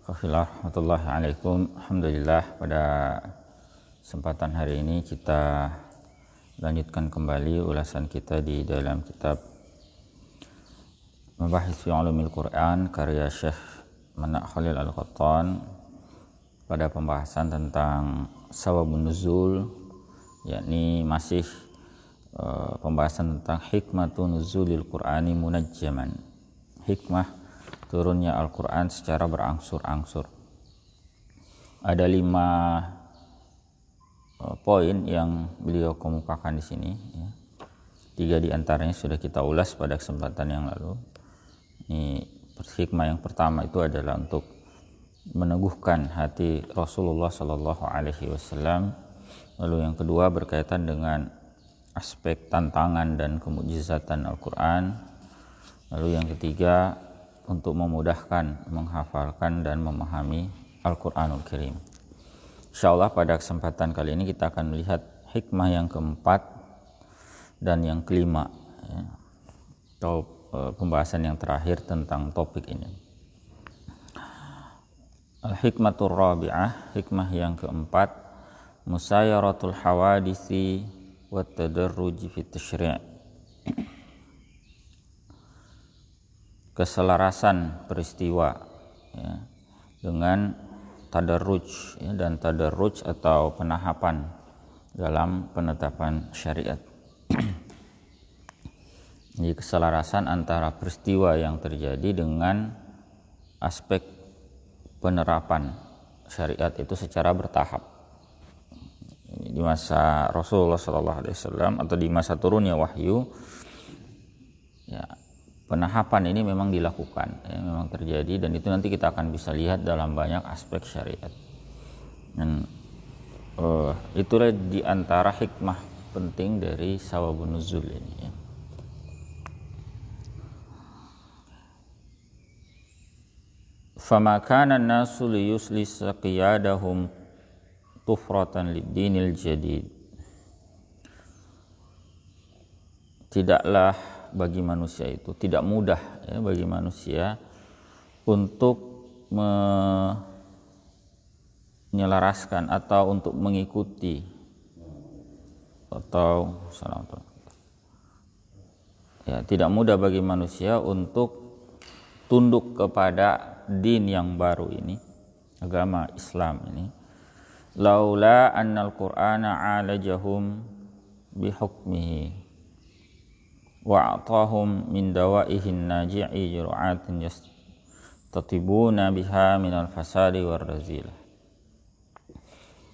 Assalamualaikum. Alhamdulillah, pada kesempatan hari ini kita lanjutkan kembali ulasan kita di dalam kitab Mabahis fi Ulumil Quran karya Syekh Manak Khalil Al-Qattan pada pembahasan tentang Sababun Nuzul, yakni masih pembahasan tentang hikmatun nuzulil Qur'ani munajjaman, hikmah turunnya Al-Quran secara berangsur-angsur. Ada 5 poin yang beliau kemukakan di sini, ya. 3 di antaranya sudah kita ulas pada kesempatan yang lalu. Ini hikmah yang pertama itu adalah untuk meneguhkan hati Rasulullah Shallallahu Alaihi Wasallam. Lalu yang kedua berkaitan dengan aspek tantangan dan kemukjizatan Al-Quran. Lalu yang ketiga untuk memudahkan menghafalkan dan memahami Al-Quranul Karim. Insyaallah pada kesempatan kali ini kita akan melihat hikmah yang keempat dan yang kelima, ya, atau pembahasan yang terakhir tentang topik ini. Al-hikmatur rabi'ah, hikmah yang keempat, musayaratul hawadisi wa tadarruj fi tasyri', keselarasan peristiwa, ya, dengan tadarruj, ya, dan tadarruj atau penahapan dalam penetapan syariat. Jadi keselarasan antara peristiwa yang terjadi dengan aspek penerapan syariat itu secara bertahap. Di masa Rasulullah SAW atau di masa turunnya wahyu, ya, penahapan ini memang dilakukan, ya, memang terjadi, dan itu nanti kita akan bisa lihat dalam banyak aspek syariat. Dan itulah di antara hikmah penting dari sababun nuzul ini, ya. Fama kana an-nasu liyuslisa qiyadahum tufratan lid-dinil jadid. Tidaklah bagi manusia itu, tidak mudah, ya, bagi manusia untuk menyelaraskan atau untuk mengikuti atau tidak mudah bagi manusia untuk tunduk kepada din yang baru ini, agama Islam ini, laula annal qur'ana alajahum bihukmihi wa atahum min dawaihin naji'i jur'atin yastatibuna biha minal fasadi war razil.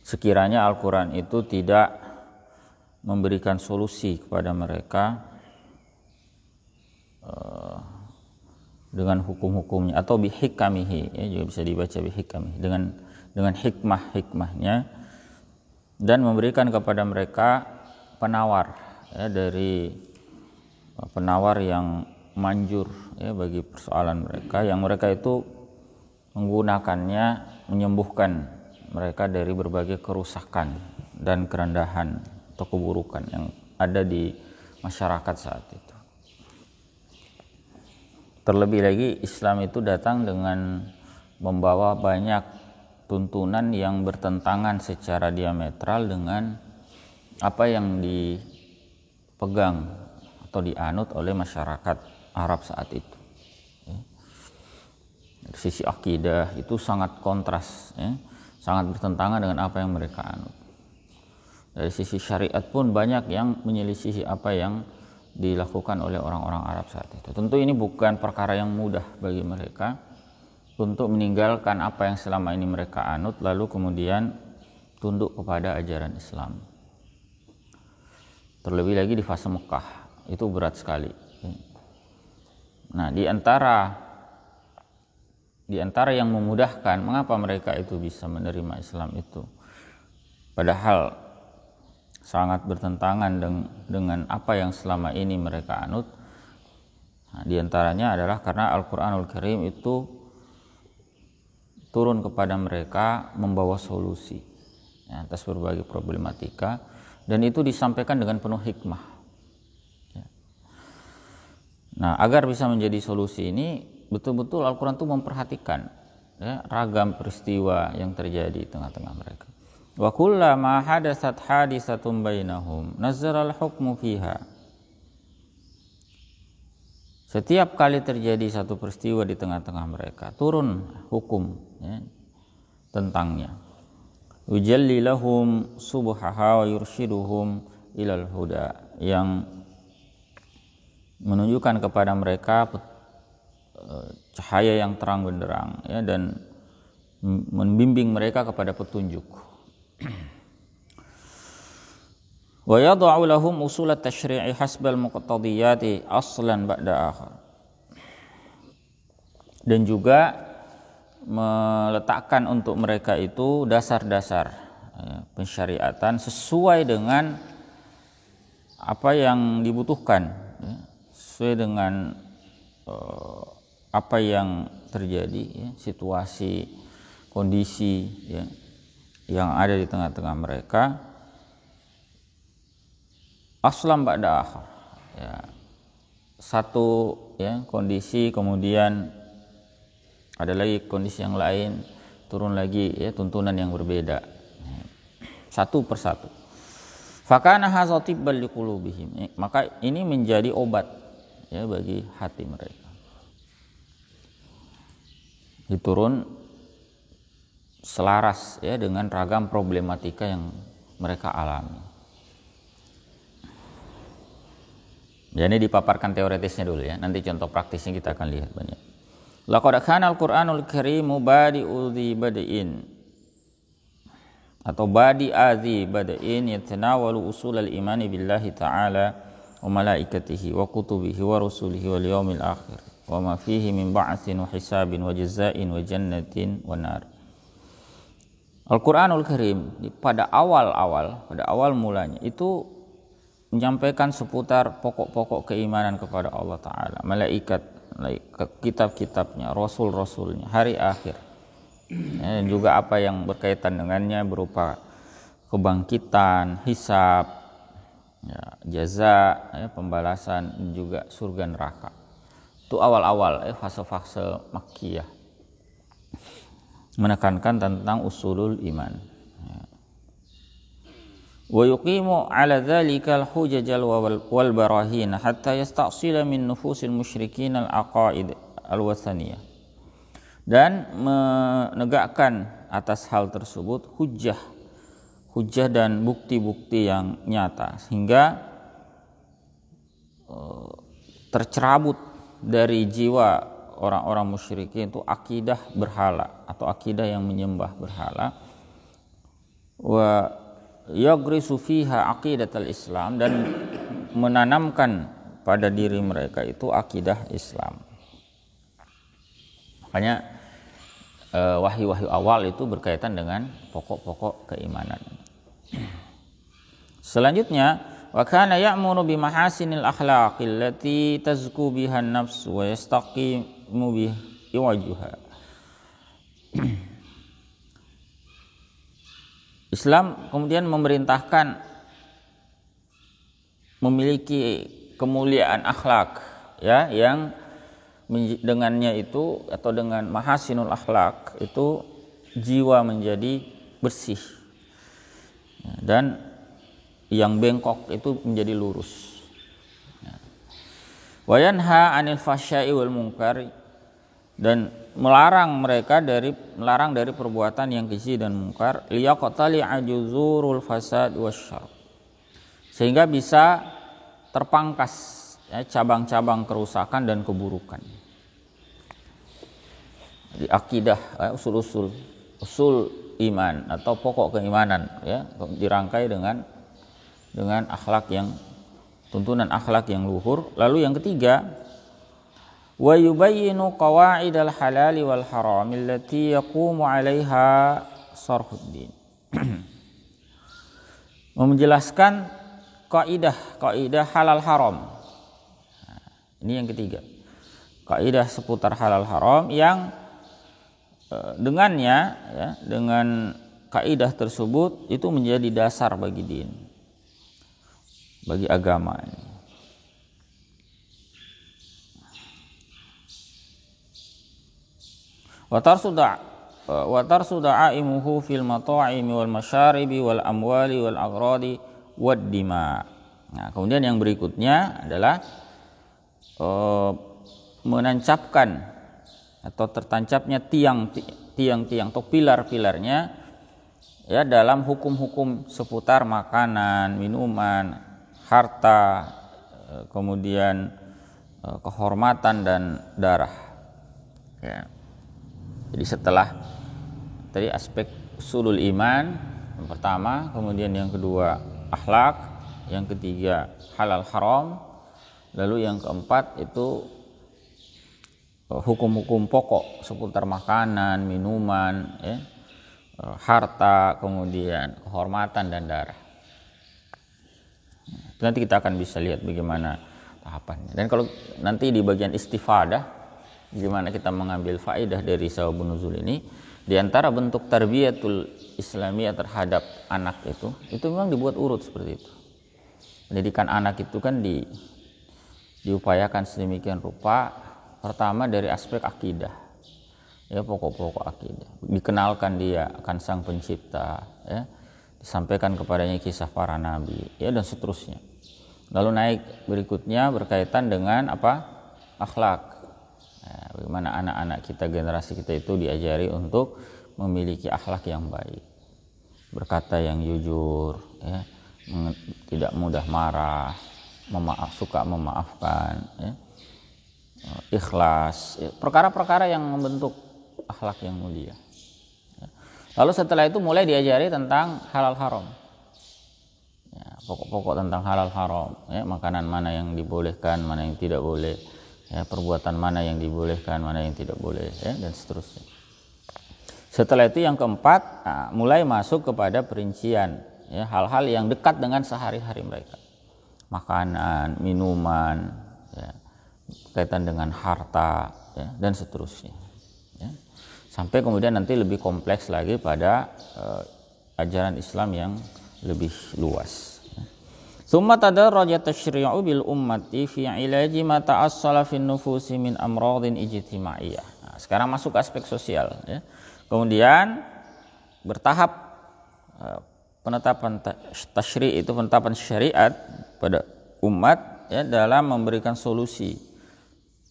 Sekiranya Al-Quran itu tidak memberikan solusi kepada mereka dengan hukum-hukumnya, atau bihikamihi, ya, juga bisa dibaca bihikamihi, dengan hikmah-hikmahnya, dan memberikan kepada mereka penawar, ya, dari penawar yang manjur, ya, bagi persoalan mereka, yang mereka itu menggunakannya menyembuhkan mereka dari berbagai kerusakan dan kerendahan atau keburukan yang ada di masyarakat saat itu. Terlebih lagi Islam itu datang dengan membawa banyak tuntunan yang bertentangan secara diametral dengan apa yang dipegang atau dianut oleh masyarakat Arab saat itu, ya. Dari sisi akidah itu sangat kontras, ya, sangat bertentangan dengan apa yang mereka anut. Dari sisi syariat pun banyak yang menyelisihi apa yang dilakukan oleh orang-orang Arab saat itu. Tentu ini bukan perkara yang mudah bagi mereka untuk meninggalkan apa yang selama ini mereka anut lalu kemudian tunduk kepada ajaran Islam. Terlebih lagi di fase Mekah, itu berat sekali. Nah, di antara yang memudahkan mengapa mereka itu bisa menerima Islam itu, padahal sangat bertentangan dengan apa yang selama ini mereka anut. Nah, di antaranya adalah karena Al-Quranul Karim itu turun kepada mereka membawa solusi, ya, atas berbagai problematika, dan itu disampaikan dengan penuh hikmah, ya. Nah, agar bisa menjadi solusi ini, betul-betul Al-Quran itu memperhatikan ya, ragam peristiwa yang terjadi di tengah-tengah mereka. Wa kullama hadatsat hadisatun bainahum nazzala al-hukmu fiha. Setiap kali terjadi satu peristiwa di tengah-tengah mereka, turun hukum, ya, tentangnya. Yujalli lahum subhaha wa yurshiduhum ilal huda, yang menunjukkan kepada mereka cahaya yang terang benderang, ya, dan membimbing mereka kepada petunjuk. Wa yad'u lahum usul at-tasyri'i hasbal muqtadiyati aslan ba'da akhar. Dan juga meletakkan untuk mereka itu dasar-dasar, ya, pensyariatan sesuai dengan apa yang dibutuhkan, ya, sesuai dengan apa yang terjadi, ya, situasi, kondisi, ya, yang ada di tengah-tengah mereka. Aslam ba'da akhar, ya, satu, ya, kondisi, kemudian ada lagi kondisi yang lain, turun lagi, ya, tuntunan yang berbeda, satu persatu. Fakana hadza tibban liqulubihim, maka ini menjadi obat, ya, bagi hati mereka. Diturun selaras, ya, dengan ragam problematika yang mereka alami. Jadi dipaparkan teoretisnya dulu, ya. Nanti contoh praktisnya kita akan lihat banyak. Laqad kana al-Qur'anul Karim badi'u dzi bad'in atau badi'adzi bad'in yatanawalu usul al-imani billahi ta'ala wa malaikatihi wa kutubihi wa rusulihi wal yaumil akhir wa ma fihi min ba'tsin wa hisabin wa jazaa'in wa jannatin wa nar. Al-Qur'anul Karim pada awal mulanya itu menyampaikan seputar pokok-pokok keimanan kepada Allah Ta'ala, malaikat, kitab-kitabnya, rasul-rasulnya, hari akhir, ya, dan juga apa yang berkaitan dengannya berupa kebangkitan, hisab, ya, jaza, ya, pembalasan, dan juga surga neraka. Itu awal-awal, fase-fase Makkiyah, menekankan tentang usulul iman. Wa yuqimu ala dzalikal hujajal wal barahin hatta yasta'sila min nufusil musyrikin al aqaid al wathaniyah, dan menegakkan atas hal tersebut hujjah dan bukti-bukti yang nyata sehingga tercerabut dari jiwa orang-orang musyrikin itu akidah berhala atau akidah yang menyembah berhala. Wa yagrisu fiha aqidatul Islam, dan menanamkan pada diri mereka itu akidah Islam. Makanya wahyu-wahyu awal itu berkaitan dengan pokok-pokok keimanan. Selanjutnya, wa kana ya'muru bi mahasinil akhlaqi allati tazku biha an-nafs wa yastaqimu bihi wajhuha. Islam kemudian memerintahkan memiliki kemuliaan akhlak, ya, yang dengannya itu atau dengan mahasinul akhlak itu jiwa menjadi bersih, dan yang bengkok itu menjadi lurus. Wa yanha 'anil fahsya'i wal munkar, dan melarang dari perbuatan yang keji dan mungkar, liyaqtali ajuzurul fasad wasyarr, sehingga bisa terpangkas, ya, cabang-cabang kerusakan dan keburukan. Di akidah, usul iman atau pokok keimanan, ya, dirangkai dengan akhlak yang tuntunan akhlak yang luhur. Lalu yang ketiga, wa yubayyinu qawaidal halali wal haram allati yaqumu 'alaiha sarhuddin. Menjelaskan kaidah halal haram. Ini yang ketiga. Kaidah seputar halal haram yang dengannya, ya, dengan kaidah tersebut itu menjadi dasar bagi din, bagi agama ini. Wa tarsuda'imuhu fil mata'imi wal masyaribi wal amwali wal aghradi wad dima. Nah, kemudian yang berikutnya adalah menancapkan atau tertancapnya tiang-tiang atau pilar-pilarnya ya dalam hukum-hukum seputar makanan, minuman, harta, kemudian kehormatan dan darah. Ya. Jadi setelah tadi aspek usulul iman yang pertama, kemudian yang kedua akhlak, yang ketiga halal haram, lalu yang keempat itu hukum-hukum pokok seputar makanan, minuman, ya, harta, kemudian kehormatan dan darah. Nanti kita akan bisa lihat bagaimana tahapannya. Dan kalau nanti di bagian istifadah, bagaimana kita mengambil faedah dari sababun nuzul ini, di antara bentuk tarbiyatul islamiyah terhadap anak itu memang dibuat urut seperti itu. Pendidikan anak itu kan diupayakan sedemikian rupa. Pertama dari aspek akidah, ya pokok-pokok akidah. Dikenalkan dia akan sang pencipta, ya, disampaikan kepadanya kisah para nabi, ya dan seterusnya. Lalu naik berikutnya berkaitan dengan apa? Akhlak. Ya, bagaimana anak-anak kita, generasi kita itu diajari untuk memiliki akhlak yang baik, berkata yang jujur, ya, tidak mudah marah, suka memaafkan, ya. Ikhlas, perkara-perkara yang membentuk akhlak yang mulia. Lalu setelah itu mulai diajari tentang halal haram, ya, pokok-pokok tentang halal haram, ya, makanan mana yang dibolehkan, mana yang tidak boleh, ya, perbuatan mana yang dibolehkan, mana yang tidak boleh, ya, dan seterusnya. Setelah itu yang keempat, mulai masuk kepada perincian, ya, hal-hal yang dekat dengan sehari-hari mereka, makanan, minuman, ya, kaitan dengan harta, ya, dan seterusnya, ya. Sampai kemudian nanti lebih kompleks lagi pada ajaran Islam yang lebih luas. Tsumma tadarraja tasyri'u bil ummati fi ilaji ma ta'assala fin nufusi min amradin ijtimaiyah. Nah, sekarang masuk ke aspek sosial, ya. Kemudian bertahap penetapan tasyri' itu penetapan syariat pada umat, ya, dalam memberikan solusi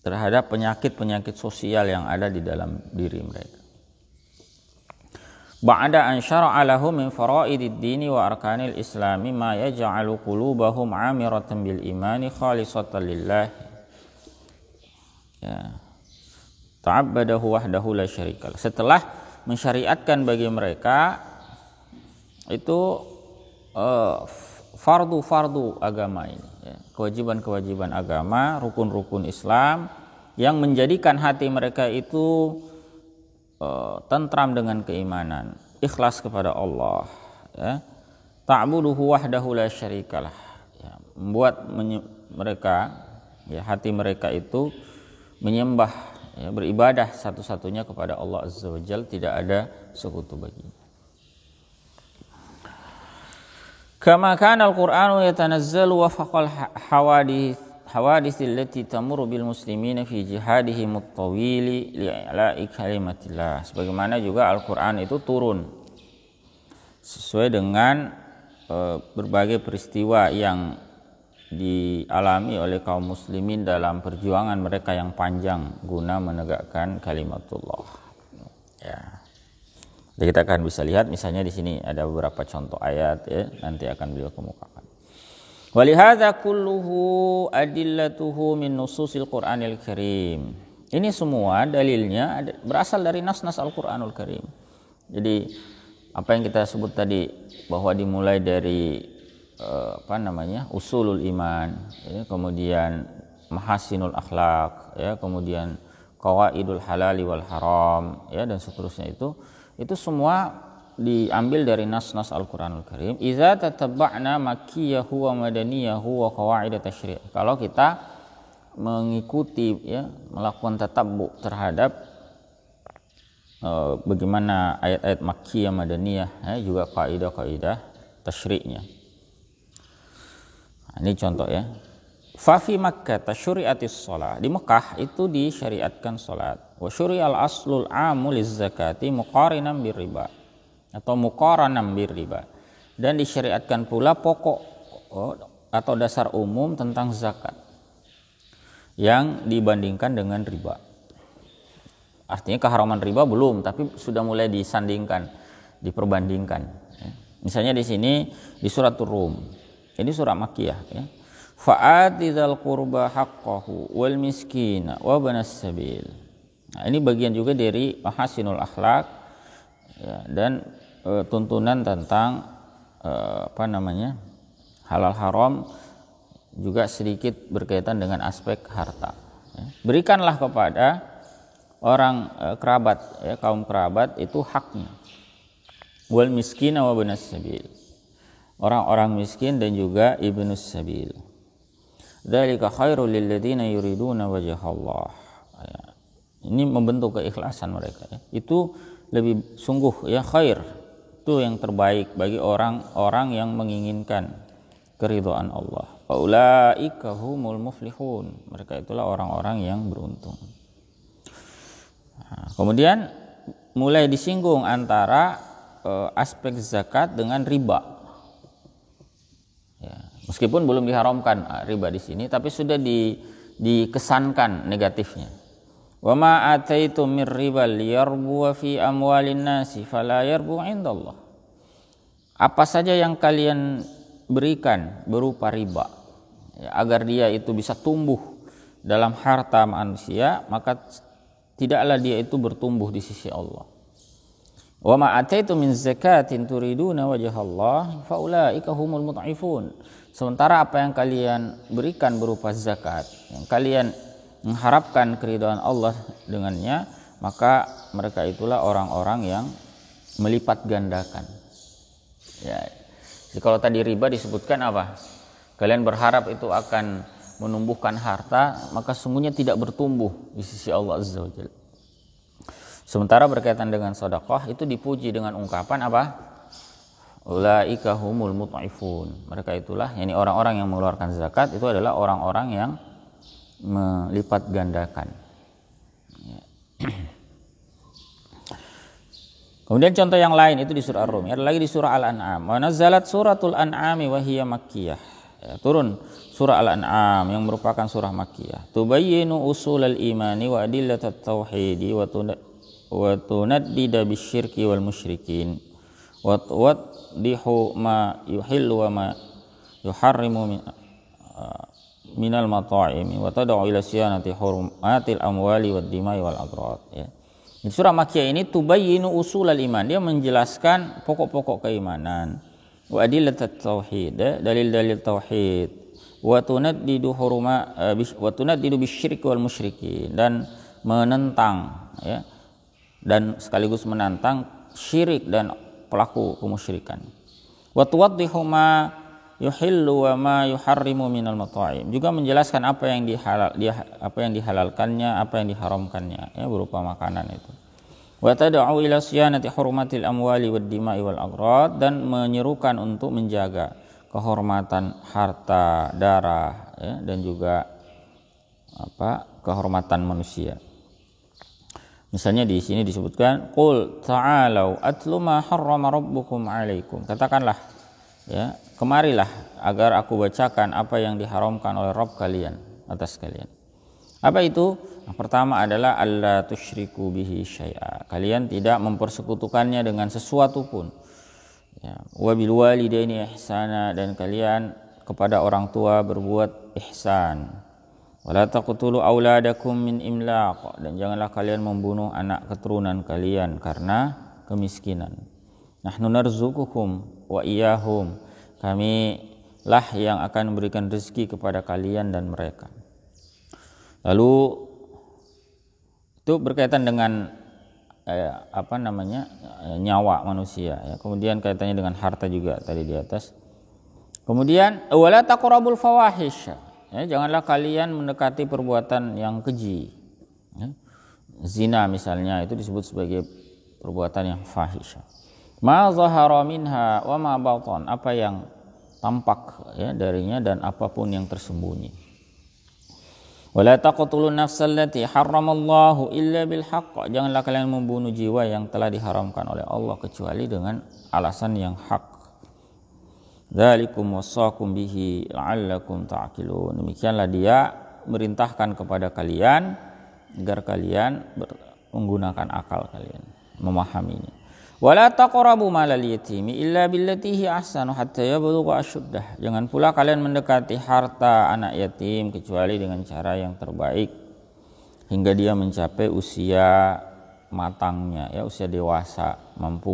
terhadap penyakit-penyakit sosial yang ada di dalam diri mereka. Ba'da an syara'a lahum min fara'idid dini wa arkanil islami ma yaj'alu qulubahum 'amiratan bil imani khalisatan lillah. Ya. Ta'abbadahu wahdahu la syarikalah. Setelah mensyariatkan bagi mereka itu fardu-fardu agama ini, ya, kewajiban-kewajiban agama, rukun-rukun Islam yang menjadikan hati mereka itu tentram dengan keimanan, ikhlas kepada Allah, ya, ta'buduhu wahdahu la syarikalah, ya, membuat mereka, ya, hati mereka itu menyembah, ya, beribadah satu-satunya kepada Allah Azza wa Jalla, tidak ada sekutu baginya. Kama kana al-Qur'anu yatanazzalu wafaqal hawadith allati tamurru bil muslimina fi jihadihim at-tawili li'la'i kalimatillah. Sebagaimana juga Al-Qur'an itu turun sesuai dengan berbagai peristiwa yang dialami oleh kaum muslimin dalam perjuangan mereka yang panjang guna menegakkan kalimatullah. Ya. Jadi kita akan bisa lihat misalnya di sini ada beberapa contoh ayat, ya, nanti akan beliau kemukakan. Walihadza kulluhu adillatuhu min nususil Qur'anil Karim. Ini semua dalilnya berasal dari nas-nas Al-Qur'anul Karim. Jadi apa yang kita sebut tadi bahwa dimulai dari usulul iman, ya, kemudian mahasinul akhlak, ya, kemudian qawaidul halali wal haram, ya, dan seterusnya itu semua diambil dari nas-nas Al-Qur'anul Karim. Idza tatabba'na makkiyahu wa madaniyahu wa qawaid tasyri'. Kalau kita mengikuti, ya, melakukan tatabbu terhadap bagaimana ayat-ayat makkiyah, madaniyah, ya, juga kaidah-kaidah tasyri'nya. Nah, ini contoh, ya. Fa fi Makkah tasyri'atis shalah. Di Mekah itu disyariatkan salat. Wa syuri'al aslul 'amu liz-zakati muqarinan bir-riba atau muqaranan bir-riba. Dan disyariatkan pula pokok atau dasar umum tentang zakat yang dibandingkan dengan riba. Artinya keharaman riba belum, tapi sudah mulai disandingkan, diperbandingkan. Misalnya di sini di surat Rum, ini surah Makkiyah. Fa'ati dzal qurba haqqahu wal miskina wa banas sabil. Nah, ini bagian juga dari mahasinul akhlak ya, dan tuntunan tentang halal haram juga sedikit berkaitan dengan aspek harta. Berikanlah kepada orang kerabat, kaum kerabat itu haknya. Wal miskina wa banas sabil. Orang-orang miskin dan juga ibnus sabil. Dzalika khairul lil ladzina yuriduna wajhallah. Ini membentuk keikhlasan mereka. Itu lebih sungguh khair. Itu yang terbaik bagi orang-orang yang menginginkan keridhaan Allah. Ulaika humul muflihun. Mereka itulah orang-orang yang beruntung. Nah, kemudian mulai disinggung antara aspek zakat dengan riba. Ya, meskipun belum diharamkan riba di sini, tapi sudah dikesankan negatifnya. Wa ma ataitum mir riba liyarbu fi amwalin nasi fala yarbu indallah. Apa saja yang kalian berikan berupa riba agar dia itu bisa tumbuh dalam harta manusia, maka tidaklah dia itu bertumbuh di sisi Allah. Wa ma ataitum min zakatin turiduna wajhallah faulaika humul mud'ifun. Sementara apa yang kalian berikan berupa zakat, yang kalian mengharapkan keridhaan Allah dengannya, maka mereka itulah orang-orang yang melipat gandakan. Ya. Jadi kalau tadi riba disebutkan apa? Kalian berharap itu akan menumbuhkan harta, maka sungguhnya tidak bertumbuh di sisi Allah Azza wa Jalla. Sementara berkaitan dengan sedekah itu dipuji dengan ungkapan apa? Ulaika humul mut'ifun. Mereka itulah, yakni orang-orang yang mengeluarkan zakat itu adalah orang-orang yang melipat gandakan. Kemudian contoh yang lain itu di surah Ar-Rum. Ada lagi di surah Al-An'am. Wa nazzalat suratul An'ami wa hiya makkiyah. Turun surah Al-An'am yang merupakan surah makkiyah. Tubayyinu usulal imani wa adillatat tauhidi wa tunaddida bisyirki wal musyrikin. Wa tuwaddihu ma yuhillu wa ma yuharrimu minal mata'imi wa tad'u ila siyanati hurumatil amwali wad dimai wal agrad. Di surah Makkiyah ini tubayyinu usulal iman, dia menjelaskan pokok-pokok keimanan. Wa adillatat tauhid, dalil-dalil tauhid. Wa tunaddidu bisyirki wal musyrikin, dan menentang dan sekaligus menantang syirik dan pelaku kemusyrikan. Wa tuwaddihu ma yuhillu wa ma yuharrimu minal mata'im, juga menjelaskan apa yang dihalalkannya, apa yang diharamkannya berupa makanan itu. Wa tad'u ila siyanati hurumatil amwali wad dima'i wal agrad, dan menyerukan untuk menjaga kehormatan harta, darah dan juga kehormatan manusia. Misalnya di sini disebutkan qul ta'alau atlu ma harrama rabbukum 'alaikum. Katakanlah kemarilah agar aku bacakan apa yang diharamkan oleh Rabb kalian atas kalian. Apa itu? Yang pertama adalah alla tusyriku bihi syai'a. Kalian tidak mempersekutukannya dengan sesuatu pun. Wa bil walidaini ihsana, dan kalian kepada orang tua berbuat ihsan. Wala taqtulu auladakum min imlaq, dan janganlah kalian membunuh anak keturunan kalian karena kemiskinan. Nahnu narzuqukum wa iyyahum, kami lah yang akan memberikan rezeki kepada kalian dan mereka. Lalu itu berkaitan dengan nyawa manusia, kemudian kaitannya dengan harta juga tadi di atas. Kemudian wala taqrabul fawahish, janganlah kalian mendekati perbuatan yang keji. Zina misalnya itu disebut sebagai perbuatan yang fahish. Ma zahara minha wa ma batan, apa yang tampak darinya dan apapun yang tersembunyi. Wala taqtulun nafsal lati harramallahu illa bil haqq. Janganlah kalian membunuh jiwa yang telah diharamkan oleh Allah kecuali dengan alasan yang hak. Dzalikum wasaqum bihi la'allakum ta'qilun. Demikianlah dia merintahkan kepada kalian agar kalian menggunakan akal kalian, memahaminya. Wala taqrabu malal yatimi illa billati hi ahsanu hatta yablugha ashuddah. Jangan pula kalian mendekati harta anak yatim kecuali dengan cara yang terbaik hingga dia mencapai usia matangnya, ya, usia dewasa, mampu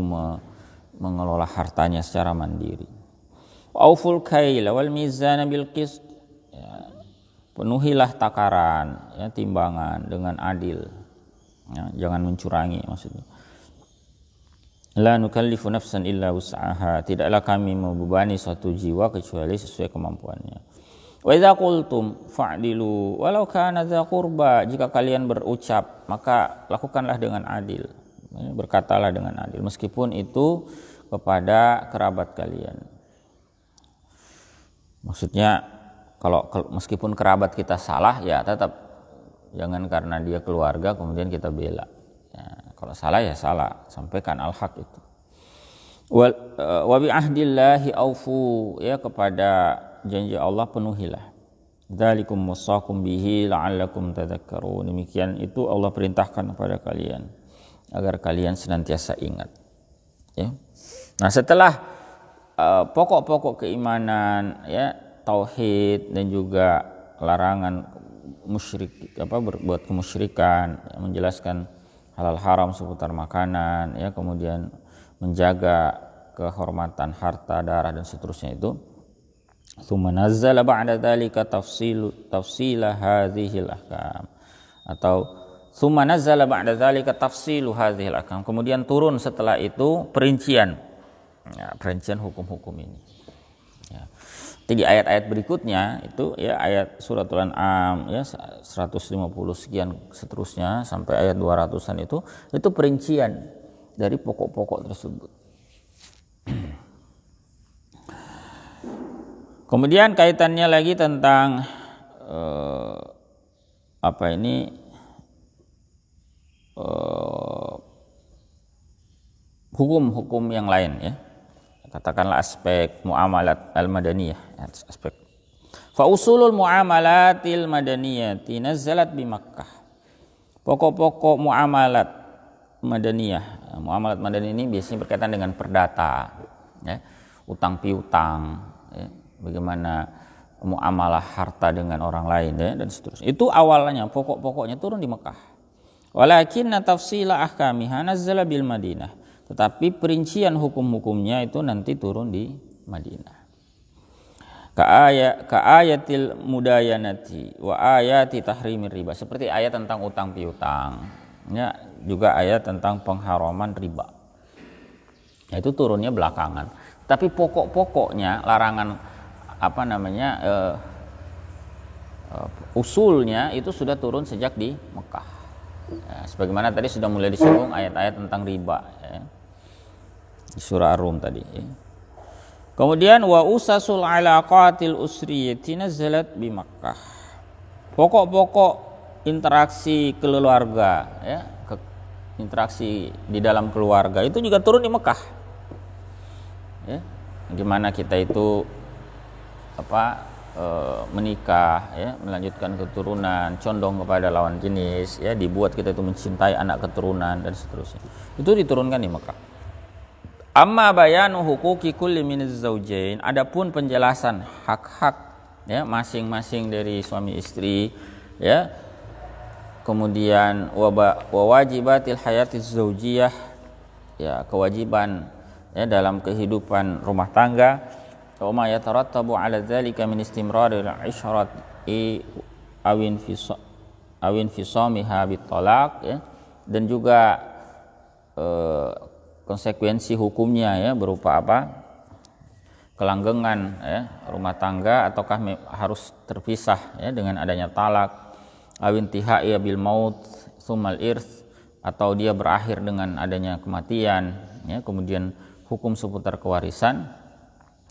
mengelola hartanya secara mandiri. Auful kaila wal mizana bil qist. Ya, penuhilah takaran, ya, timbangan dengan adil. Ya, jangan mencurangi maksudnya. La nukallifu nafsan illa wus'aha. Tidaklah kami membebani suatu jiwa kecuali sesuai kemampuannya. Wa idza qultum fa'dilu walau kana dza qurba. Jika kalian berucap, maka lakukanlah dengan adil. Berkatalah dengan adil meskipun itu kepada kerabat kalian. Maksudnya kalau meskipun kerabat kita salah, ya tetap jangan karena dia keluarga kemudian kita bela. Kalau salah ya salah, sampaikan al-haq itu. Wa bi ahdillahi aufu, ya, kepada janji Allah penuhilah. Dzalikum wasaqum bihi la'allakum tadhakkarun. Demikian itu Allah perintahkan kepada kalian agar kalian senantiasa ingat. Ya. Nah, setelah pokok-pokok keimanan, ya, tauhid dan juga larangan musyrik, berbuat kemusyrikan, ya, menjelaskan halal haram seputar makanan, ya, kemudian menjaga kehormatan harta, darah dan seterusnya itu. Tsumma nazzala ba'da dzalika tafsila hadhil ahkam, atau tsumma nazzala ba'da dzalika tafsilu hadhil ahkam. Kemudian turun setelah itu perincian, ya, perincian hukum-hukum ini. Ya. Jadi ayat-ayat berikutnya itu, ya, ayat suratul An'am, ya, 150 sekian seterusnya sampai ayat 200-an itu perincian dari pokok-pokok tersebut. Kemudian kaitannya lagi tentang hukum-hukum yang lain, ya. Katakanlah aspek muamalat al-madaniyah, aspek fa usulul muamalatil madaniyati nazzalat bi Makkah. Pokok-pokok muamalat madaniyah. Muamalat madaniyah ini biasanya berkaitan dengan perdata, ya, utang piutang, ya, bagaimana muamalah harta dengan orang lain, ya, dan seterusnya. Itu awalnya pokok-pokoknya turun di Mekah. Walakinna tafsila ahkamiha nazzala bil Madinah. Tetapi perincian hukum-hukumnya itu nanti turun di Madinah. Ka'ayatil mudayanati wa ayati tahrimir riba. Seperti ayat tentang utang piutang, ya, juga ayat tentang pengharaman riba. Ya, itu turunnya belakangan. Tapi pokok-pokoknya larangan usulnya itu sudah turun sejak di Mekah. Ya, sebagaimana tadi sudah mulai disinggung ayat-ayat tentang riba, ya, di surah Ar-Rum tadi, ya. Kemudian wa usasul alaqatil usriyati nazalat bi Makkah. Pokok-pokok interaksi keluarga, ya, interaksi di dalam keluarga itu juga turun di Mekah. Ya, gimana kita itu menikah, ya, melanjutkan keturunan, condong kepada lawan jenis, ya, dibuat kita itu mencintai anak keturunan dan seterusnya. Itu diturunkan di Mekah. Amma bayanu huquqi kulli minaz zaujain, adapun penjelasan hak-hak, ya, masing-masing dari suami istri, ya. Kemudian wa wajibatil hayatiz zaujiyah, ya, kewajiban, ya, dalam kehidupan rumah tangga. Wa ma yatarattabu 'ala dzalika min istimraril 'ishrati awin fisamiha bitalaq, ya, dan juga konsekuensi hukumnya, ya, berupa kelanggengan, ya, rumah tangga ataukah harus terpisah, ya, dengan adanya talak, awin tihai bil maut tsummal irth, atau dia berakhir dengan adanya kematian, ya, kemudian hukum seputar kewarisan,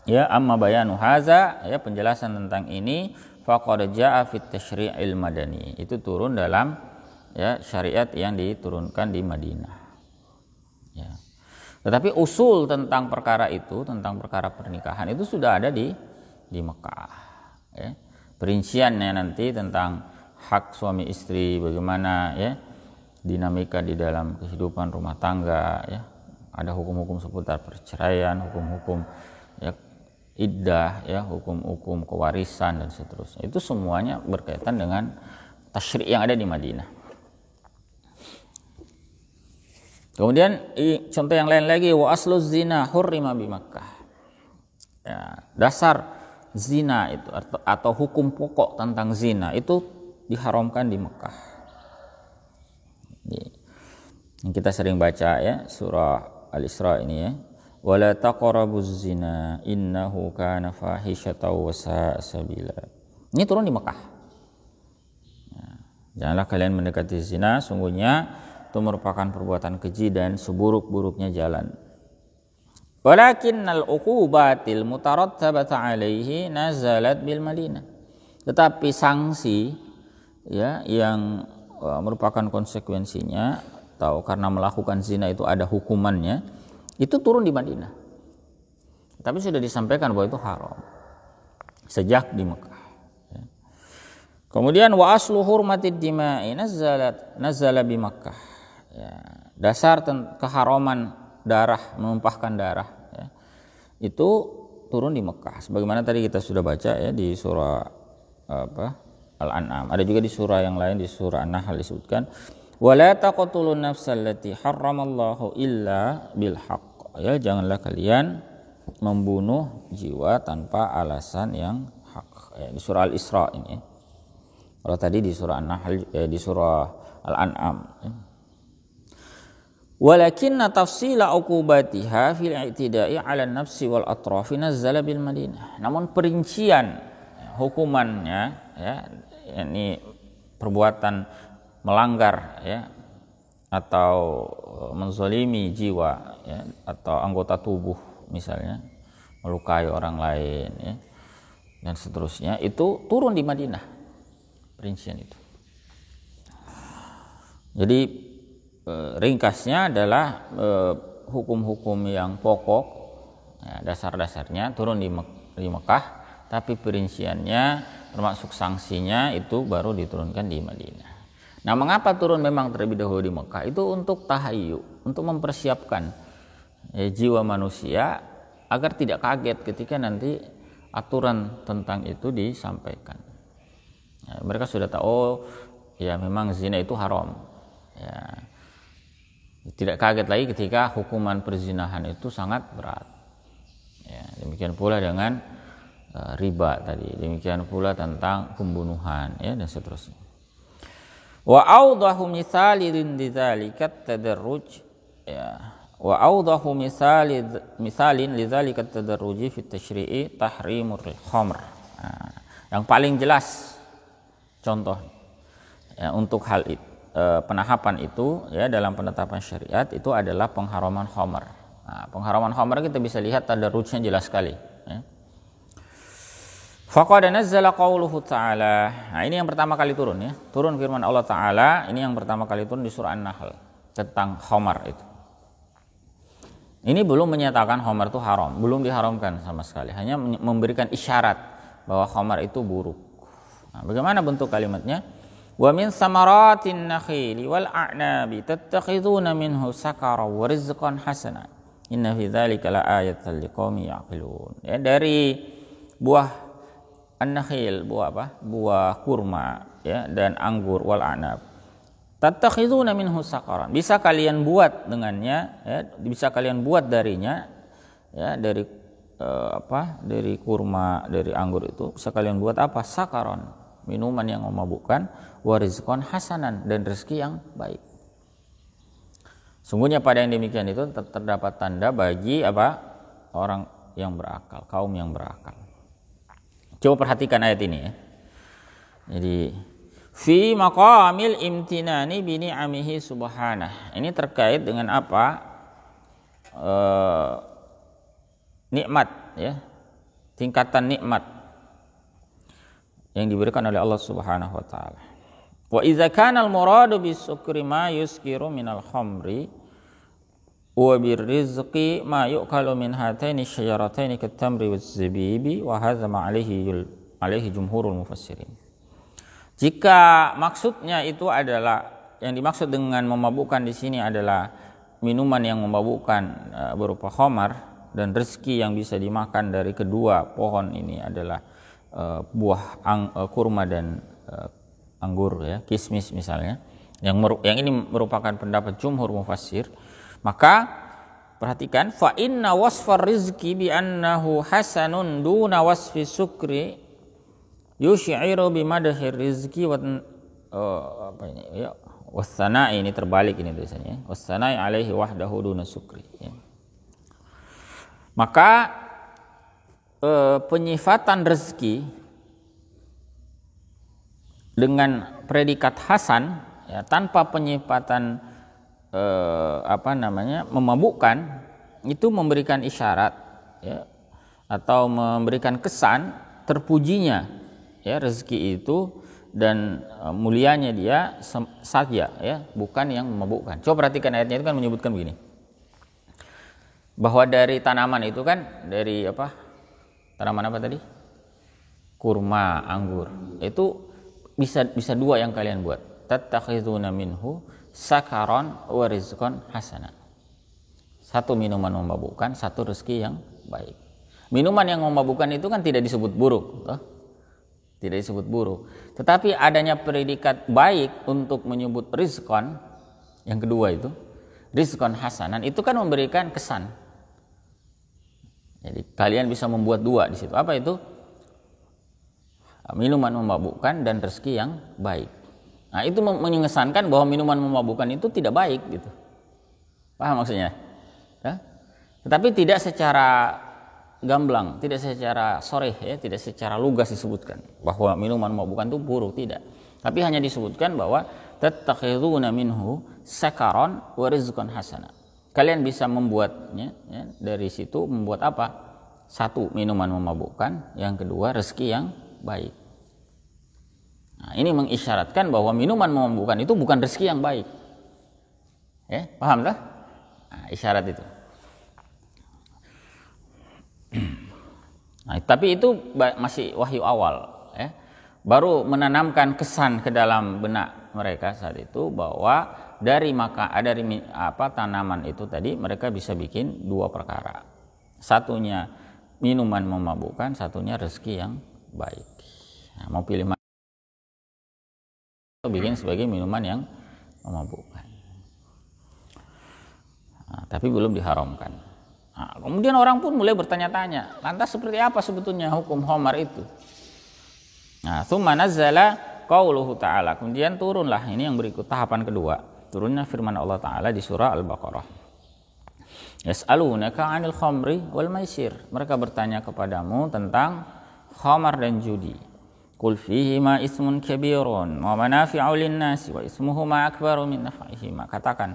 ya. Amma bayanu haza, ya, penjelasan tentang ini faqad jaa fit tasyri'il madani. Itu turun dalam ya syariat yang diturunkan di Madinah. Ya. Tetapi usul tentang perkara itu, tentang perkara pernikahan itu sudah ada di Mekah. Ya. Perinciannya nanti tentang hak suami istri, bagaimana ya dinamika di dalam kehidupan rumah tangga, ya. Ada hukum-hukum seputar perceraian, hukum-hukum ya iddah, ya, hukum-hukum kewarisan dan seterusnya. Itu semuanya berkaitan dengan tasyri' yang ada di Madinah. Kemudian contoh yang lain lagi, wa asluz zina hurrima bi Makkah. Ya, dasar zina itu atau hukum pokok tentang zina itu diharamkan di Mekah. Yang kita sering baca ya surah Al-Isra ini ya. Wala taqrabuz zina innahu kana fahisyatan wa sa'a sabila. Ini turun di Mekah. Ya, janganlah kalian mendekati zina, sungguhnya itu merupakan perbuatan keji dan seburuk-buruknya jalan. Walakinnal uqubatil mutarattabata alaihi nazalat bil Madinah. Tetapi sanksi ya yang merupakan konsekuensinya atau karena melakukan zina itu ada hukumannya, itu turun di Madinah. Tapi sudah disampaikan bahwa itu haram sejak di Mekah. Kemudian wa aslu hurmatid dima'i nazala bi Makkah. Ya, dasar keharaman darah, menumpahkan darah ya, itu turun di Mekah. Sebagaimana tadi kita sudah baca ya di surah Al-An'am. Ada juga di surah yang lain, di surah An-Nahl disebutkan wala taqtulun nafsal lati harramallahu illa bil haqq. Ya, janganlah kalian membunuh jiwa tanpa alasan yang hak. Ya, di surah Al-Isra ini. Kalau tadi di surah An-Nahl, di surah Al-An'am. Ya. Walakinna tafsila uqubatiha fil i'tida'i 'ala an-nafsi wal atrafi nazzala bil Madinah. Namun perincian hukumannya ya, ini perbuatan melanggar ya atau menzalimi jiwa ya atau anggota tubuh misalnya melukai orang lain ya dan seterusnya itu turun di Madinah perincian itu. Jadi ringkasnya adalah hukum-hukum yang pokok ya, dasar-dasarnya turun di Mekah, tapi perinciannya termasuk sanksinya itu baru diturunkan di Madinah. Nah, mengapa turun memang terlebih dahulu di Mekah? Itu untuk tahayyu, untuk mempersiapkan jiwa manusia agar tidak kaget ketika nanti aturan tentang itu disampaikan. Ya, mereka sudah tahu, oh ya memang zina itu haram. Ya, tidak kaget lagi ketika hukuman perzinahan itu sangat berat. Ya, demikian pula dengan riba tadi, demikian pula tentang pembunuhan ya dan seterusnya. Wa awdahu mithalin lidzalika tadarruj ya wa awdahu mithalin lidzalika tadarruji fi tasyri'i tahrimur khamr. Nah, yang paling jelas contoh ya, untuk hal itu penahapan itu ya dalam penetapan syariat itu adalah pengharaman khamr. Nah, pengharaman khamr kita bisa lihat tadarrujnya jelas sekali ya. Faqad nazzala qauluhu ta'ala. Nah, ini yang pertama kali turun ya. Turun firman Allah Ta'ala, ini yang pertama kali turun di surah An-Nahl tentang khamar itu. Ini belum menyatakan khamar itu haram, belum diharamkan sama sekali. Hanya memberikan isyarat bahwa khamar itu buruk. Nah, bagaimana bentuk kalimatnya? Wa min samaratin nakhili wal a'nabi tattakhiduna minhu sakara wa rizqan hasana. Inna fi dzalika laayatan liqaumin ya'qilun. Ya, dari buah an-nakhil, buah apa? Buah kurma ya dan anggur wal a'nab. Tattakhiduna minhu sakaran. Bisa kalian buat dengannya ya, bisa kalian buat darinya ya dari dari kurma, dari anggur itu bisa kalian buat apa? Sakaron, minuman yang memabukkan, wa rizqan hasanan dan rezeki yang baik. Sungguhnya pada yang demikian itu terdapat tanda bagi apa? Orang yang berakal, kaum yang berakal. Coba perhatikan ayat ini ya. Jadi fi maqamil imtinani bi ni'amihi subhanah. Ini terkait dengan apa? Nikmat ya. Tingkatan nikmat yang diberikan oleh Allah Subhanahu wa taala. Wa idza kana al-muradu bis-sukri ma yuskiru minal khamri wa birrizqi ma yu'kalu min hataini syajarataini kat-tamri waz-zabibi wa hadza ma alaihi jumhurul mufassirin. Jika maksudnya itu adalah, yang dimaksud dengan memabukkan di sini adalah minuman yang memabukkan berupa khamar, dan rezeki yang bisa dimakan dari kedua pohon ini adalah buah kurma dan anggur, ya, kismis misalnya, yang ini merupakan pendapat jumhur mufassir, maka perhatikan, fa inna wasfar rizki bi annahu hasanun duna wasfi sukri yushi'iru bi madhir rizki wa wasana'i, ini terbalik ini tulisannya, wasana'i alaihi wahdahu duna sukri, ya. Maka penyifatan rezeki dengan predikat hasan, ya, tanpa penyifatan memabukkan, itu memberikan isyarat, ya, atau memberikan kesan terpujinya, ya, rezeki itu dan mulianya dia saja, ya, bukan yang memabukkan. Coba perhatikan ayatnya, itu kan menyebutkan begini, bahwa dari tanaman itu kan, dari tanaman apa tadi? Kurma, anggur. Itu bisa dua yang kalian buat. Tattakhizuna minhu sakaron wa rizqan hasana. Satu minuman memabukkan, satu rezeki yang baik. Minuman yang memabukkan itu kan tidak disebut buruk, toh? Tidak disebut buruk. Tetapi adanya predikat baik untuk menyebut rizqan, yang kedua itu, rizqan hasanan, itu kan memberikan kesan. Jadi kalian bisa membuat dua di situ. Apa itu? Minuman memabukkan dan rezeki yang baik. Nah, itu mengesankan bahwa minuman memabukkan itu tidak baik, gitu. Paham maksudnya? Ya? Tetapi tidak secara gamblang, tidak secara soreh, ya, tidak secara lugas disebutkan bahwa minuman memabukkan itu buruk, tidak. Tapi hanya disebutkan bahwa tattakhizuna minhu sakaron wa rizqan hasana. Kalian bisa membuatnya, ya, dari situ membuat apa? Satu, minuman memabukkan, yang kedua rezeki yang baik. Nah, ini mengisyaratkan bahwa minuman memabukkan itu bukan rezeki yang baik. Ya, paham tak? Nah, isyarat itu. Nah, tapi itu masih wahyu awal, ya. Baru menanamkan kesan ke dalam benak mereka saat itu bahwa dari tanaman itu tadi mereka bisa bikin dua perkara. Satunya minuman memabukkan, satunya rezeki yang baik. Nah, mau pilih mana? Bikin sebagai minuman yang memabukkan. Nah, tapi belum diharamkan. Nah, kemudian orang pun mulai bertanya-tanya, lantas seperti apa sebetulnya hukum khamar itu? Nah, tsumma nazzala qauluhu ta'ala. Kemudian turunlah, ini yang berikut tahapan kedua. Turunnya firman Allah Ta'ala di surah Al-Baqarah. Yas'alunaka 'anil khamri wal maisir. Mereka bertanya kepadamu tentang khamar dan judi. Qul fihima ismun kabirun wa manafi'u lin-nasi wa ismuhuma akbaru min naf'ihima. Katakan,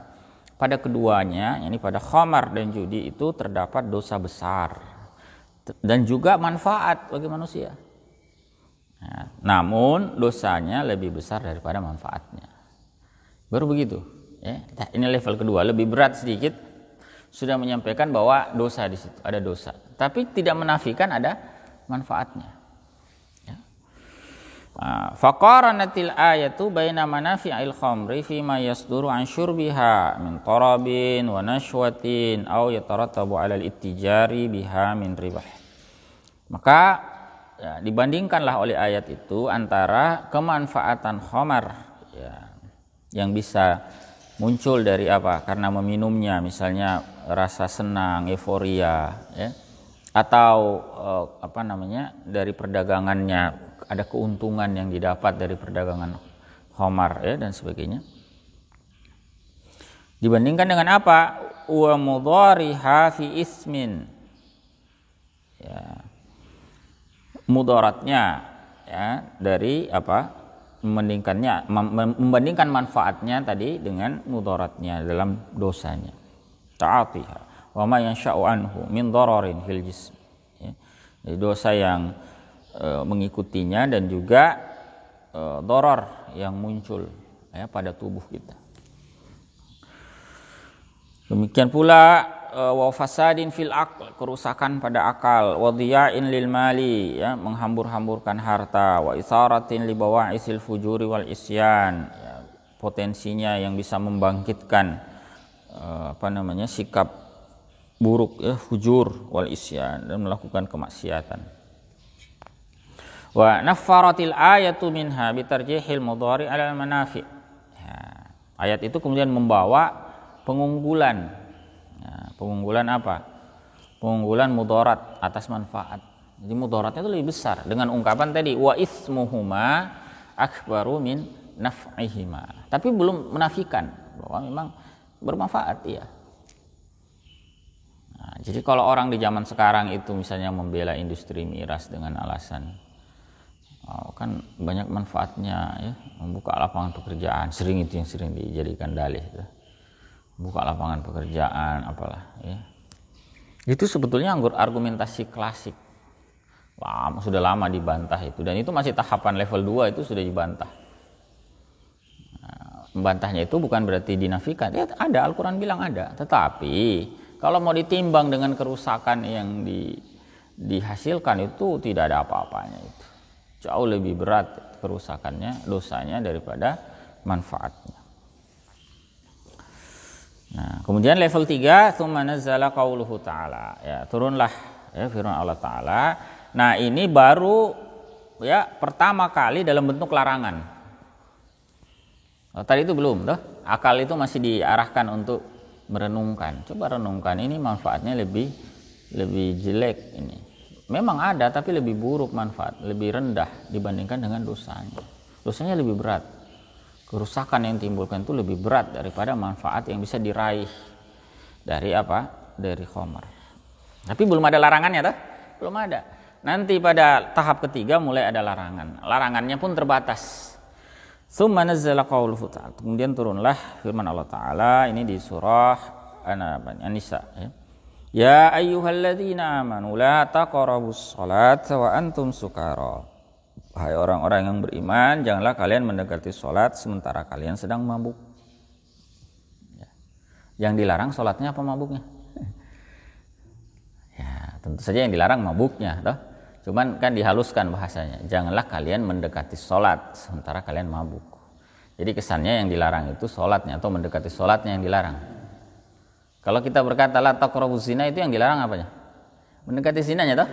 pada keduanya, yakni pada khamar dan judi itu terdapat dosa besar dan juga manfaat bagi manusia. Nah, namun dosanya lebih besar daripada manfaatnya. Baru begitu, ya. Ini level kedua, lebih berat sedikit, sudah menyampaikan bahwa dosa di situ, ada dosa, tapi tidak menafikan ada manfaatnya. Ya. Faqaranatil ayatu baina manafi'il khamri fima yasduru an syurbiha min tarabin wa nashwatin aw yatarattabu 'ala al-ittijari biha min ribah. Maka ya, dibandingkanlah oleh ayat itu antara kemanfaatan khamar, ya, yang bisa muncul dari apa? Karena meminumnya, misalnya rasa senang, euforia, ya, atau dari perdagangannya ada keuntungan yang didapat dari perdagangan khamar, ya, dan sebagainya. Dibandingkan dengan apa? Wa mudhariha fi ismin, ya, mudaratnya, ya, dari apa? Membandingkan manfaatnya tadi dengan mudaratnya dalam dosanya. Ta'atiha wa ma yansha'u anhu min dararin fil jism. Ya. Jadi dosa yang mengikutinya dan juga doror yang muncul ya pada tubuh kita. Demikian pula wa fasadin fil aql, kerusakan pada akal, wa dhiya'in lil mali, ya, menghambur-hamburkan harta, wa isaratin li bawa'isil fujuri wal isyan, ya, potensinya yang bisa membangkitkan sikap buruk, ya, fujur wal isyan, dan melakukan kemaksiatan. Wa naffaratil ayatu minha bitarjihil mudhari 'ala al-manafi'. Ya, ayat itu kemudian membawa pengunggulan. Ya, pengunggulan apa? Pengunggulan mudarat atas manfaat. Jadi mudaratnya itu lebih besar dengan ungkapan tadi wa ismuhuma akbaru min naf'ihima. Tapi belum menafikan bahwa memang bermanfaat, ya. Nah, jadi kalau orang di zaman sekarang itu misalnya membela industri miras dengan alasan kan banyak manfaatnya, ya, membuka lapangan pekerjaan, sering dijadikan dalih, ya. Buka lapangan pekerjaan apalah, ya. Itu sebetulnya argumentasi klasik. Sudah lama dibantah itu, dan itu masih tahapan level 2, itu sudah dibantah. Nah, membantahnya itu bukan berarti dinafikan. Ya, ada, Al-Qur'an bilang ada, tetapi kalau mau ditimbang dengan kerusakan yang dihasilkan itu tidak ada apa-apanya itu. Jauh lebih berat kerusakannya, dosanya daripada manfaatnya. Nah, kemudian level 3, tsumma nazzala qauluhu ta'ala. Ya, turunlah, ya, firman Allah Ta'ala. Nah, ini baru, ya, pertama kali dalam bentuk larangan. Tadi itu belum, toh? Akal itu masih diarahkan untuk merenungkan. Coba renungkan, ini manfaatnya lebih jelek ini. Memang ada, tapi lebih buruk manfaat, lebih rendah dibandingkan dengan dosanya. Dosanya lebih berat. Kerusakan yang timbulkan itu lebih berat daripada manfaat yang bisa diraih dari apa? Dari khamar. Tapi belum ada larangannya, toh? Belum ada. Nanti pada tahap ketiga mulai ada larangan. Larangannya pun terbatas. Tsumma nazzala qauluhu ta'ala. Kemudian turunlah firman Allah Ta'ala ini di surah An-Nisa, ya. Ya ayyuhalladzina amanu la taqrabus sholata wa antum sukara. Hai orang-orang yang beriman, janganlah kalian mendekati sholat sementara kalian sedang mabuk. Ya. Yang dilarang sholatnya apa mabuknya? Ya, tentu saja yang dilarang mabuknya, toh. Cuman kan dihaluskan bahasanya. Janganlah kalian mendekati sholat sementara kalian mabuk. Jadi kesannya yang dilarang itu sholatnya atau mendekati sholatnya yang dilarang. Kalau kita berkata la taqrabuz zina, itu yang dilarang apanya? Mendekati zinanya, toh?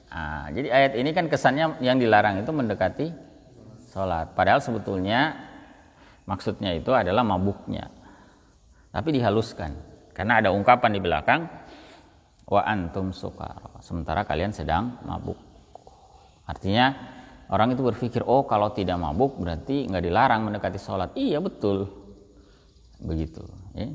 Nah, jadi ayat ini kan kesannya yang dilarang itu mendekati sholat. Padahal sebetulnya maksudnya itu adalah mabuknya. Tapi dihaluskan. Karena ada ungkapan di belakang wa antum sukara. Sementara kalian sedang mabuk. Artinya orang itu berpikir, oh kalau tidak mabuk berarti nggak dilarang mendekati sholat. Iya betul. Begitu. Ya.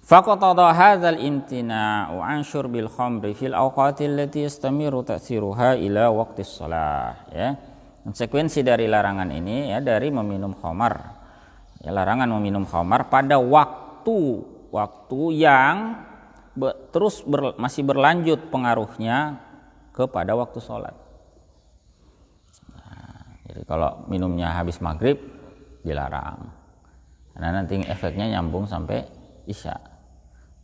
Faqatada hadzal imtina'u an syurbil khamri fil awqatil lati yastamiru ta'thiruha ila waqtis shalah, ya. Konsekuensi dari larangan ini, ya, dari meminum khamar. Ya, larangan meminum khamar pada waktu yang masih berlanjut pengaruhnya kepada waktu sholat. Nah, jadi kalau minumnya habis maghrib dilarang. Karena nanti efeknya nyambung sampai isya.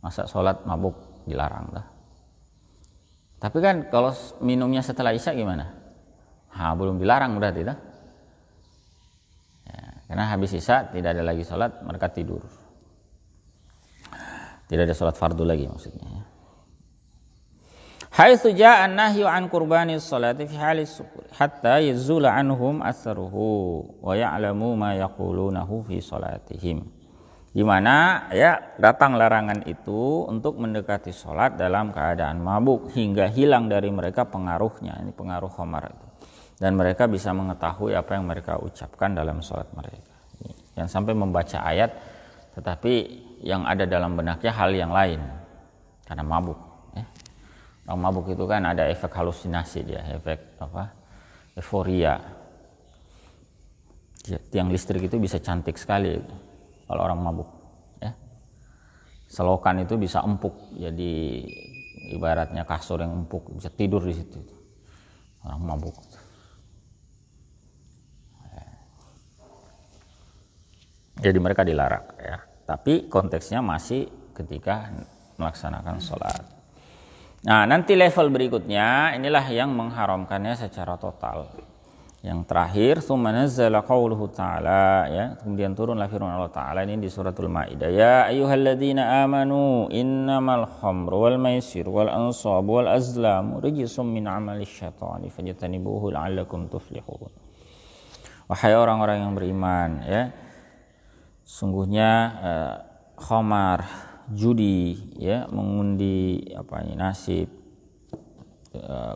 Masa sholat mabuk dilarang, dah. Tapi kan kalau minumnya setelah isya gimana? Belum dilarang berarti, dah. Ya, karena habis isya tidak ada lagi sholat, mereka tidur. Tidak ada sholat fardu lagi maksudnya, ya. Haitsu jaa'a an-nahyu an qurbanis sholati fi halis sukuri hatta yazula anhum atharuhu wa ya'lamu ma yaqulunahu fi sholatihim. Di mana, ya, datang larangan itu untuk mendekati sholat dalam keadaan mabuk hingga hilang dari mereka pengaruhnya, ini pengaruh khamar itu, dan mereka bisa mengetahui apa yang mereka ucapkan dalam sholat mereka. Yang sampai membaca ayat tetapi yang ada dalam benaknya hal yang lain karena mabuk, ya. Orang mabuk itu kan ada efek halusinasi, dia efek euforia. Tiang listrik itu bisa cantik sekali itu. Kalau orang mabuk, ya. Selokan itu bisa empuk, jadi ibaratnya kasur yang empuk, bisa tidur di situ. orang mabuk. Jadi mereka dilarang ya. Tapi konteksnya masih ketika melaksanakan sholat. Nah, nanti level berikutnya inilah yang mengharamkannya secara total. Yang terakhir, tsumma nazzala qauluhu ta'ala, ya, kemudian turunlah firman Allah Ta'ala ini di suratul Maidah, ya ayyuhalladzina amanu innamal khamru wal maisir wal ansabu wal azlamu rijsum min amali syaitani fajtanibuhu la'allakum tuflihun. Wahai orang-orang yang beriman, ya, sungguhnya khamar, judi, ya, mengundi nasib,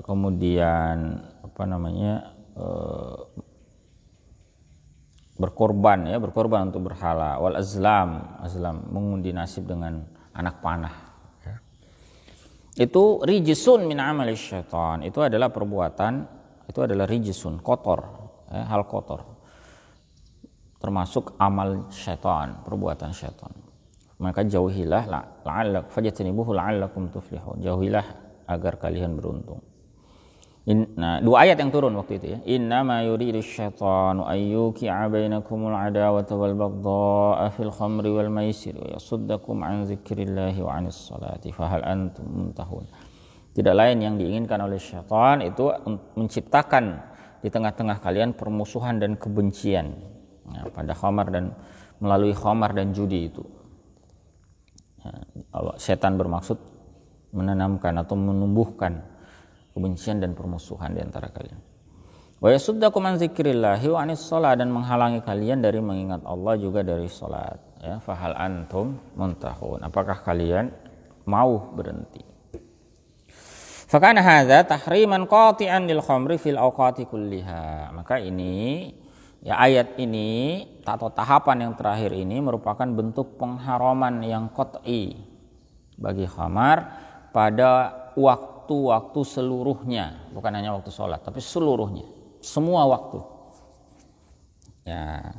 kemudian berkorban untuk berhala, wal azlam mengundi nasib dengan anak panah, ya. Itu rijsun min amali syaitan, itu adalah rijsun, kotor, ya, hal kotor, termasuk amal syaitan, perbuatan syaitan. Maka jauhilah fajtanibuhu la'allakum tuflihun, jauhilah agar kalian beruntung. Nah, dua ayat yang turun waktu itu, ya. Innama yuridu syaitanu ayyuki'a bainakumul adawata wal baghdha'a fil khamri wal maisir wa yasuddakum an dzikrillahi wa 'anis salati fahal antum muntahun. Tidak lain yang diinginkan oleh syaitan itu menciptakan di tengah-tengah kalian permusuhan dan kebencian, ya, pada khamar dan melalui khamar dan judi itu. Ya, setan bermaksud menanamkan atau menumbuhkan kebencian dan permusuhan di antara kalian. Wa yasuddakum an dzikrillahi wa 'anis shalah, dan menghalangi kalian dari mengingat Allah juga dari salat, ya. Fahal antum muntahun, apakah kalian mau berhenti? Fakana hadza tahriman qati'an lil khamri fil awqati kulliha. Maka ini, ya, ayat ini atau tahapan yang terakhir ini merupakan bentuk pengharaman yang qat'i bagi khamar pada waktu seluruhnya, bukan hanya waktu sholat, tapi seluruhnya, semua waktu. Ya,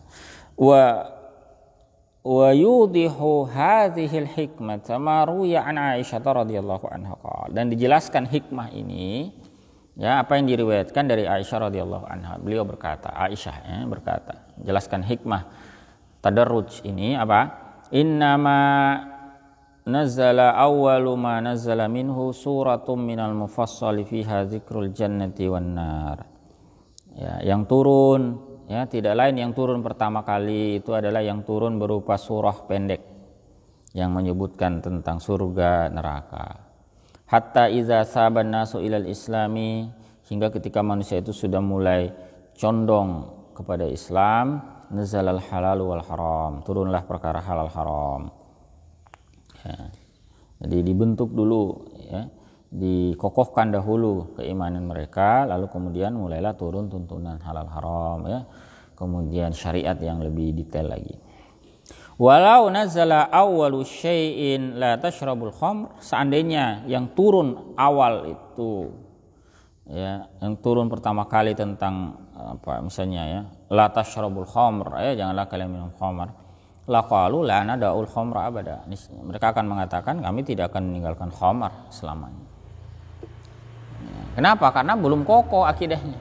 wa yudihu hadhil hikmah ma ruya an Aisyah radhiyallahu anha, dan dijelaskan hikmah ini, ya, apa yang diriwayatkan dari Aisyah radhiyallahu anha. Beliau berkata, Aisyah, ya, berkata, jelaskan hikmah tadarruj ini apa? Innama nazala awwalu ma nazala minhu suratum minal mufassali fiha dzikrul jannati wan nar. Ya, yang turun, ya, tidak lain yang turun pertama kali itu adalah yang turun berupa surah pendek yang menyebutkan tentang surga neraka. Hatta idza saban nasu ilal islami, hingga ketika manusia itu sudah mulai condong kepada Islam, nazalal halal wal haram, turunlah perkara halal haram. Ya. Jadi dibentuk dulu, ya, dikokohkan dahulu keimanan mereka, lalu kemudian mulailah turun tuntunan halal haram, ya, kemudian syariat yang lebih detail lagi. Walau nazala awwalu syai'in la tashrabul khamr, seandainya yang turun awal itu, ya, yang turun pertama kali tentang apa misalnya, ya, la tashrabul khamr, ya, janganlah kalian minum khamr, laqalu la nada'ul khamra abada, mereka akan mengatakan kami tidak akan meninggalkan khamar selamanya. Ya, kenapa? Karena belum kokoh akidahnya.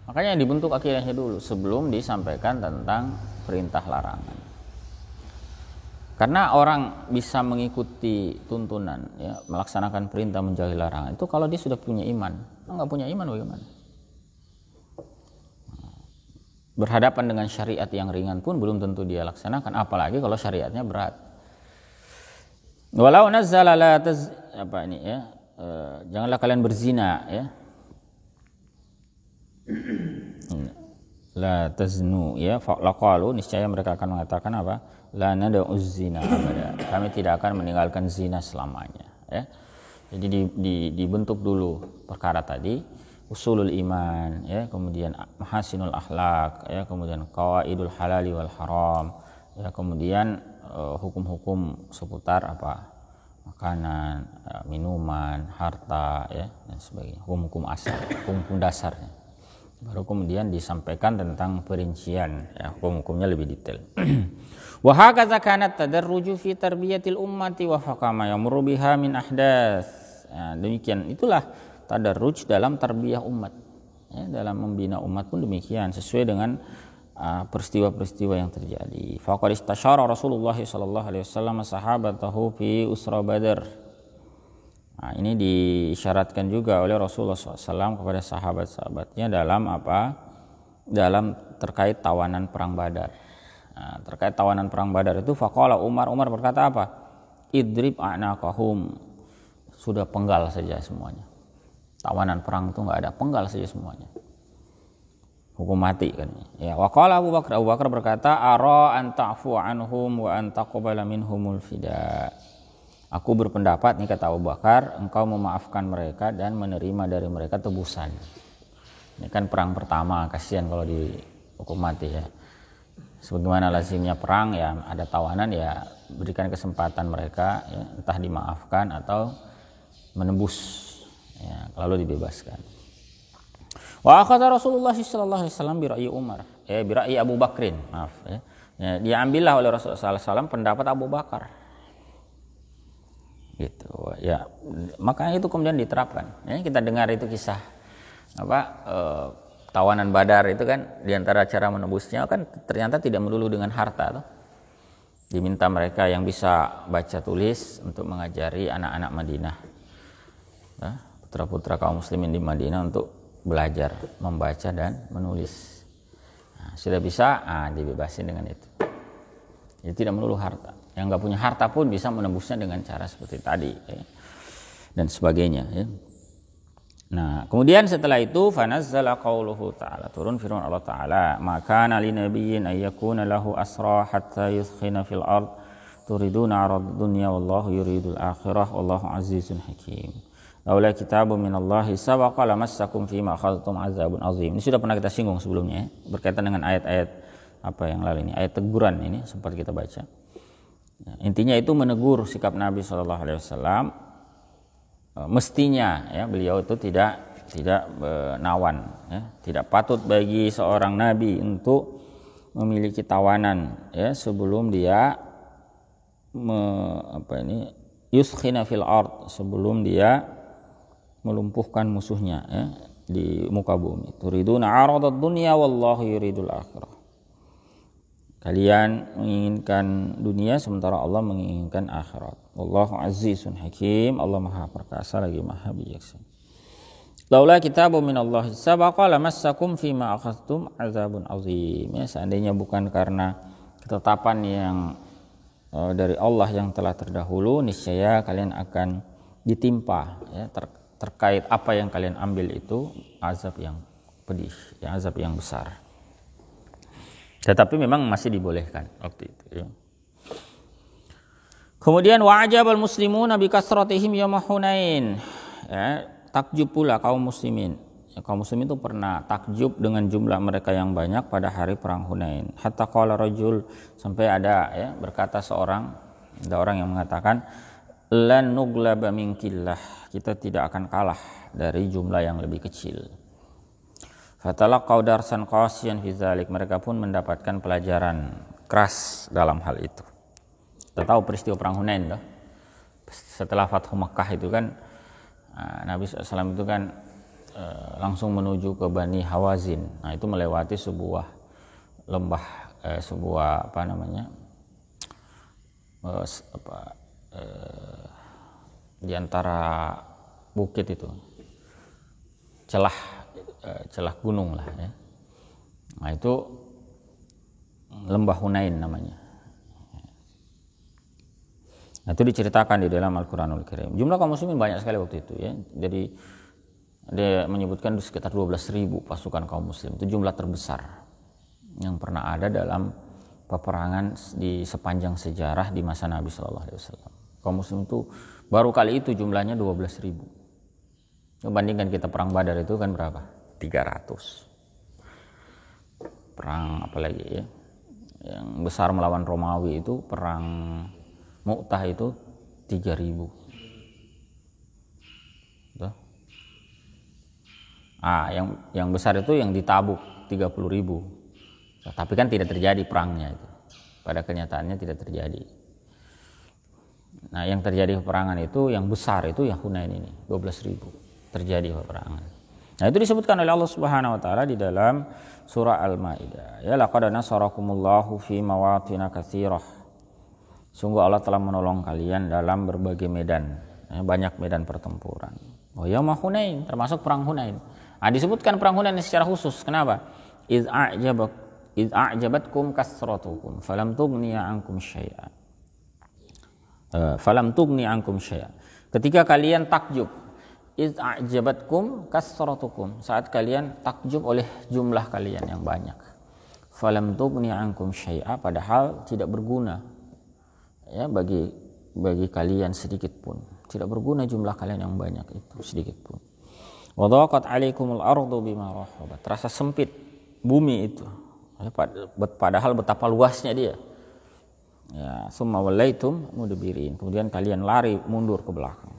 Makanya dibentuk akidahnya dulu sebelum disampaikan tentang perintah larangan. Karena orang bisa mengikuti tuntunan, ya, melaksanakan perintah menjauhi larangan itu kalau dia sudah punya iman. Kalau nggak punya iman bagaimana? Berhadapan dengan syariat yang ringan pun belum tentu dia laksanakan, apalagi kalau syariatnya berat. Walau nazzala janganlah kalian berzina, ya. La taznu, ya, laqalu, niscaya mereka akan mengatakan apa? La nada'uz zina abada, kami tidak akan meninggalkan zina selamanya, ya. Jadi dibentuk dulu perkara tadi, usulul iman, ya, kemudian mahasinul akhlak, ya, kemudian qawaidul halali wal haram, ya, kemudian hukum-hukum seputar apa? Makanan, minuman, harta, ya, dan sebagainya, hukum-hukum asal, hukum-hukum dasarnya. Baru kemudian disampaikan tentang perincian, ya, hukum-hukumnya lebih detail. Wa hakaza kanat tadarruju fi tarbiyatil ummati wa faqama yamurru biha min ahdaats. Ya, demikian itulah tadarruj dalam tarbiyah umat. Ya, dalam membina umat pun demikian, sesuai dengan peristiwa-peristiwa yang terjadi. Faqad istasyara Rasulullah sallallahu alaihi wasallam sahabatahu fi usra Badar. Nah, ini disyaratkan juga oleh Rasulullah SAW kepada sahabat-sahabatnya dalam apa? Dalam terkait tawanan perang Badar. Nah, terkait tawanan perang Badar itu faqala Umar berkata apa? Idrib a'naqahum. Sudah penggal saja semuanya. Tawanan perang itu enggak ada, penggal saja semuanya. Hukum mati kan. Ya, waqala Abu Bakar berkata, ara an ta'fu anhum wa an taqbala minhumul fida. Aku berpendapat nih, kata Abu Bakar, engkau memaafkan mereka dan menerima dari mereka tebusan. Ini kan perang pertama, kasihan kalau dihukum mati ya. Sebagaimana lazimnya perang ya, ada tawanan ya, berikan kesempatan mereka ya, entah dimaafkan atau menebus ya, lalu dibebaskan. Wa akhadha Rasulullah sallallahu alaihi wasallam bi ra'yi Umar, bi ra'yi Abu Bakrin, maaf ya. Ya, diambillah oleh Rasulullah sallallahu alaihi wasallam pendapat Abu Bakar. Gitu ya. Makanya itu kemudian diterapkan. Ya, kita dengar itu kisah tawanan Badar itu kan, diantara cara menebusnya kan ternyata tidak melulu dengan harta tuh. Diminta mereka yang bisa baca tulis untuk mengajari anak-anak Madinah. Ya, putra-putra kaum muslimin di Madinah untuk belajar membaca dan menulis. Nah, sudah bisa, dibebasin dengan itu. Jadi tidak melulu harta. Yang nggak punya harta pun bisa menembusnya dengan cara seperti tadi, ya, dan sebagainya. Ya. Nah, kemudian setelah itu, fanazzala qauluhu ta'ala, turun firman Allah Ta'ala, maka nali nabiyyin ayyakuna lahu asra hatta yuskhina fil ard turiduna arad dunya wallahu yuridul akhirah wallahu azizun hakim. Laula kitabun minallahi sabaqa lamassakum fima akhadhtum azabun azim. Ini sudah pernah kita singgung sebelumnya ya, berkaitan dengan ayat-ayat apa yang lalu ini, ayat teguran ini sempat kita baca. Ya, intinya itu menegur sikap Nabi SAW. Mestinya ya beliau itu tidak nawan ya, tidak patut bagi seorang nabi untuk memiliki tawanan ya sebelum dia yuskhina fil ard, sebelum dia melumpuhkan musuhnya ya, di muka bumi. Turiduna aradad dunya wallahu yuridul akhirah. Kalian menginginkan dunia sementara Allah menginginkan akhirat. Wallahu azizun hakim. Allah Maha perkasa lagi Maha bijaksana. Laula kitabun minallahi sabaqa lamassakum fima akhadhtum azabun azim. Ya, seandainya bukan karena ketetapan yang dari Allah yang telah terdahulu, niscaya kalian akan ditimpa ya, terkait apa yang kalian ambil itu azab yang pedih, ya, azab yang besar. Tetapi memang masih dibolehkan waktu itu. Ya. Kemudian wa'ajabal muslimuna bi kasratihim yaum Hunain. Ya, takjub pula kaum muslimin. Ya, kaum muslimin itu pernah takjub dengan jumlah mereka yang banyak pada hari perang Hunain. Hatta qala rajul, sampai ada ya berkata ada orang yang mengatakan lan nuglaba min killah, kita tidak akan kalah dari jumlah yang lebih kecil. Fatalaqaw darsan qasiyan fi dzalik, mereka pun mendapatkan pelajaran keras dalam hal itu. Kita tahu peristiwa perang Hunain loh. Setelah Fathu Makkah itu kan Nabi SAW itu kan langsung menuju ke Bani Hawazin. Nah, itu melewati sebuah lembah di antara bukit itu. Celah gunung lah ya. Nah, itu lembah Hunain namanya. Nah, itu diceritakan di dalam Al-Quranul Karim. Jumlah kaum muslimin banyak sekali waktu itu ya. Jadi dia menyebutkan sekitar 12.000 pasukan kaum muslim. Itu jumlah terbesar yang pernah ada dalam peperangan di sepanjang sejarah di masa Nabi SAW. Kaum muslim itu baru kali itu jumlahnya 12.000. Bandingkan kita perang Badar itu kan berapa? 300. Perang apalagi ya? Yang besar melawan Romawi itu perang Mu'tah itu 3.000. Tuh. Yang besar itu yang di Tabuk 30.000. Tapi kan tidak terjadi perangnya itu. Pada kenyataannya tidak terjadi. Nah, yang terjadi peperangan itu yang besar itu yang Hunain ini 12.000. terjadi peperangan. Nah, itu disebutkan oleh Allah Subhanahu wa taala di dalam surah Al-Maidah. Ya, laqad nasarakumullahu fi mawatin katsirah. Sungguh Allah telah menolong kalian dalam berbagai medan, ya, banyak medan pertempuran. Oh, yauma Hunain, termasuk perang Hunain. Nah, disebutkan perang Hunain secara khusus. Kenapa? Iz a'jabatkum kasratukum falam tughni ankum syai'a. Ketika kalian takjub, iz a'jabatkum kasratukum, saat kalian takjub oleh jumlah kalian yang banyak. Falam tughni ankum syai'a, padahal tidak berguna, ya, bagi kalian sedikit pun. Tidak berguna jumlah kalian yang banyak itu sedikit pun. Wa dhaqat 'alaikumul ardu bima rahabat. Terasa sempit bumi itu. Ya, padahal betapa luasnya dia. Ya, summa wallaitum mudbirin. Kemudian kalian lari mundur ke belakang.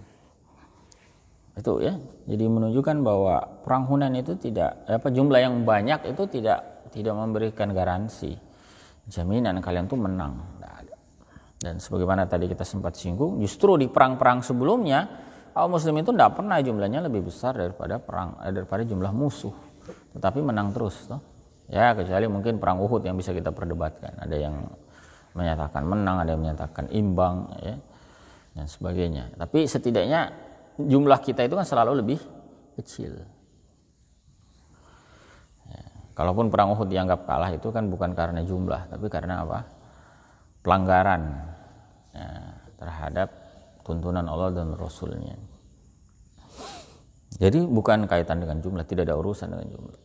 Itu, ya. Jadi menunjukkan bahwa perang Hunain itu jumlah yang banyak itu tidak memberikan garansi jaminan kalian tuh menang. Dan sebagaimana tadi kita sempat singgung, justru di perang-perang sebelumnya kaum muslim itu tidak pernah jumlahnya lebih besar daripada jumlah musuh, tetapi menang terus, toh. Ya, kecuali mungkin perang Uhud yang bisa kita perdebatkan. Ada yang menyatakan menang, ada yang menyatakan imbang, ya, dan sebagainya. Tapi setidaknya jumlah kita itu kan selalu lebih kecil. Ya, kalaupun perang Uhud dianggap kalah itu kan bukan karena jumlah, tapi karena apa? Pelanggaran, ya, terhadap tuntunan Allah dan Rasulnya. Jadi bukan kaitan dengan jumlah, tidak ada urusan dengan jumlah.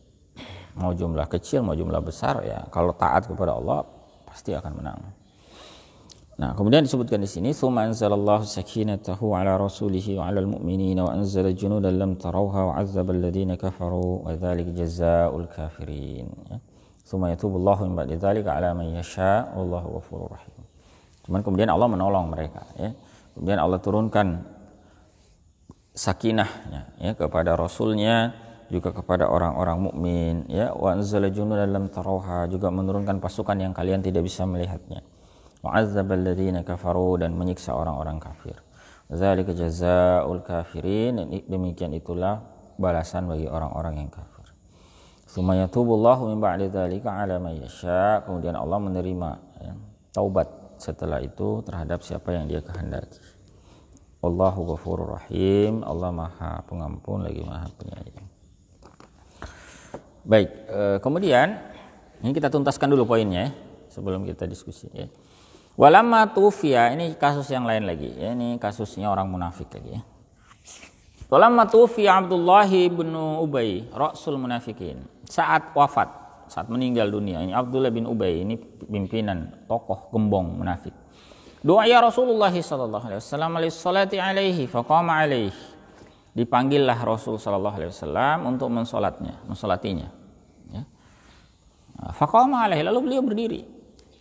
Mau jumlah kecil, mau jumlah besar, ya kalau taat kepada Allah pasti akan menang. Nah, kemudian disebutkan di sini, "Tsumma anzalallahu sakinatahu 'ala rasulihi wa 'alal mu'minina wa anzala junudan lam tarawha wa 'azzaba alladziina kafaru wa dzalika jazaa'ul kafirin." Ya. "Tsumma yatubullahu min ba'di dzalika 'ala man yasha' wallahu ghafurur rahim." Cuman kemudian Allah menolong mereka, ya. Kemudian Allah turunkan sakinahnya, ya, kepada Rasulnya, juga kepada orang-orang mukmin, ya. Wa anzala junudan lam tarawha, juga menurunkan pasukan yang kalian tidak bisa melihatnya. Wa azzabal ladzina kafaru, dan menyiksa orang-orang kafir. Dzalika jazaa'ul kafirin, demikian itulah balasan bagi orang-orang yang kafir. Tsumma yatubullahu min ba'di dzalika 'ala man yasha, kemudian Allah menerima, ya, taubat setelah itu terhadap siapa yang Dia kehendaki. Allahu ghafurur rahim, Allah Maha Pengampun lagi Maha Penyayang. Baik, kemudian ini kita tuntaskan dulu poinnya, ya, sebelum kita diskusi, ya. Walamma tufiya, ini kasus yang lain lagi, ya, ini kasusnya orang munafik lagi, ya. Walamma tufiya Abdullah bin Ubay, rasul munafikin, saat wafat, saat meninggal dunia, ini Abdullah bin Ubay, ini pimpinan tokoh gembong munafik. Doa ya Rasulullah sallallahu alaihi wasallam lis-salati alaihi faqama alaihi. Dipanggillah Rasul sallallahu alaihi wasallam untuk mensolatinya, ya. Faqama alaihi, lalu beliau berdiri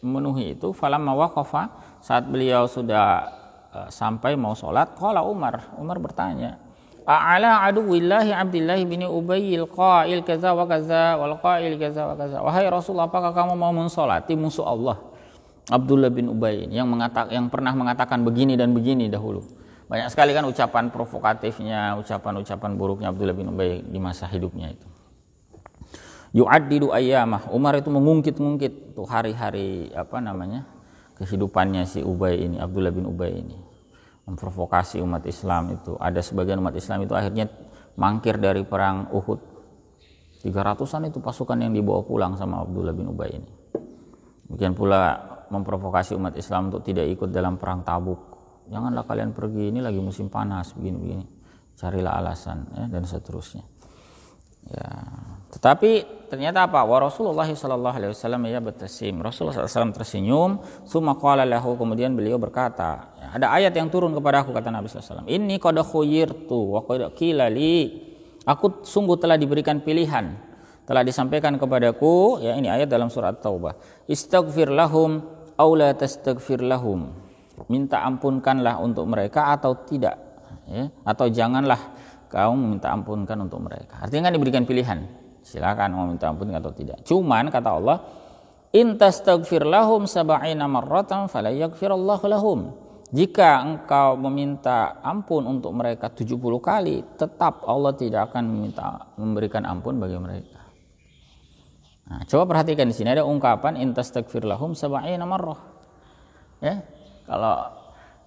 memenuhi itu. Falamma waqafa, saat beliau sudah sampai mau salat, qala Umar bertanya, a'ala aduwillahi Abdullah bin Ubayy al-qail kaza wa kaza wal qail kaza wa kaza. Wahai Rasul, apakah kamu mau mensolati musuh Allah Abdullah bin Ubay yang pernah mengatakan begini dan begini dahulu? Banyak sekali kan ucapan provokatifnya, ucapan-ucapan buruknya Abdullah bin Ubay di masa hidupnya itu. Yu'addidu ayyamah, Umar itu mengungkit-ungkit tuh hari-hari kehidupannya si Ubay ini, Abdullah bin Ubay ini. Memprovokasi umat Islam itu. Ada sebagian umat Islam itu akhirnya mangkir dari perang Uhud. 300-an itu pasukan yang dibawa pulang sama Abdullah bin Ubay ini. Demikian pula memprovokasi umat Islam untuk tidak ikut dalam perang Tabuk. Janganlah kalian pergi, ini lagi musim panas, begini-begini. Carilah alasan, ya, dan seterusnya. Ya. Tetapi ternyata apa? Wa Rasulullah sallallahu alaihi wasallam ya batasim. Rasulullah SAW tersenyum, summa qala lahu, kemudian beliau berkata, ya, ada ayat yang turun kepada aku, kata Nabi SAW. Inni qad khuyyirtu wa qad qila li. Aku sungguh telah diberikan pilihan, telah disampaikan kepadaku, ya, ini ayat dalam surat Taubah. Istaghfir lahum aw la tastaghfir lahum. Minta ampunkanlah untuk mereka atau tidak, ya, atau janganlah kau meminta ampunkan untuk mereka. Artinya kan diberikan pilihan, silakan mau minta ampun atau tidak. Cuman kata Allah, in tastaghfir lahum 70 marratan fala yaghfirallahu lahum. Jika engkau meminta ampun untuk mereka 70 kali, tetap Allah tidak akan memberikan ampun bagi mereka. Nah, coba perhatikan di sini ada ungkapan intastaghfir lahum 70 marrah. Ya, kalau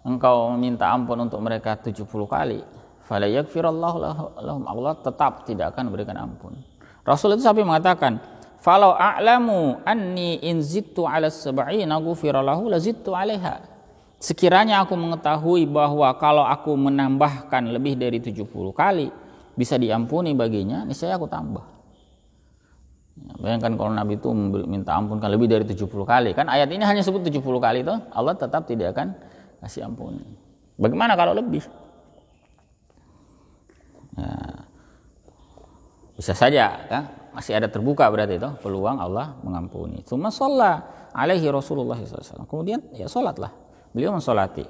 engkau meminta ampun untuk mereka 70 kali, fala yaghfirallahu lahum, Allah tetap tidak akan memberikan ampun. Rasul itu sampai mengatakan, falau a'lamu anni in zittu 'ala 70 ghufira lahu la zittu 'alaiha. Sekiranya aku mengetahui bahwa kalau aku menambahkan lebih dari 70 kali bisa diampuni baginya, niscaya aku tambah. Ya, bayangkan kalau Nabi itu minta ampun kan lebih dari 70 kali. Kan ayat ini hanya sebut 70 kali itu, Allah tetap tidak akan kasih ampun. Bagaimana kalau lebih? Ya, bisa saja ya, masih ada terbuka berarti itu peluang Allah mengampuni. Tsumma shalla alaihi Rasulullah SAW. Kemudian ya salatlah. Beliau mensolati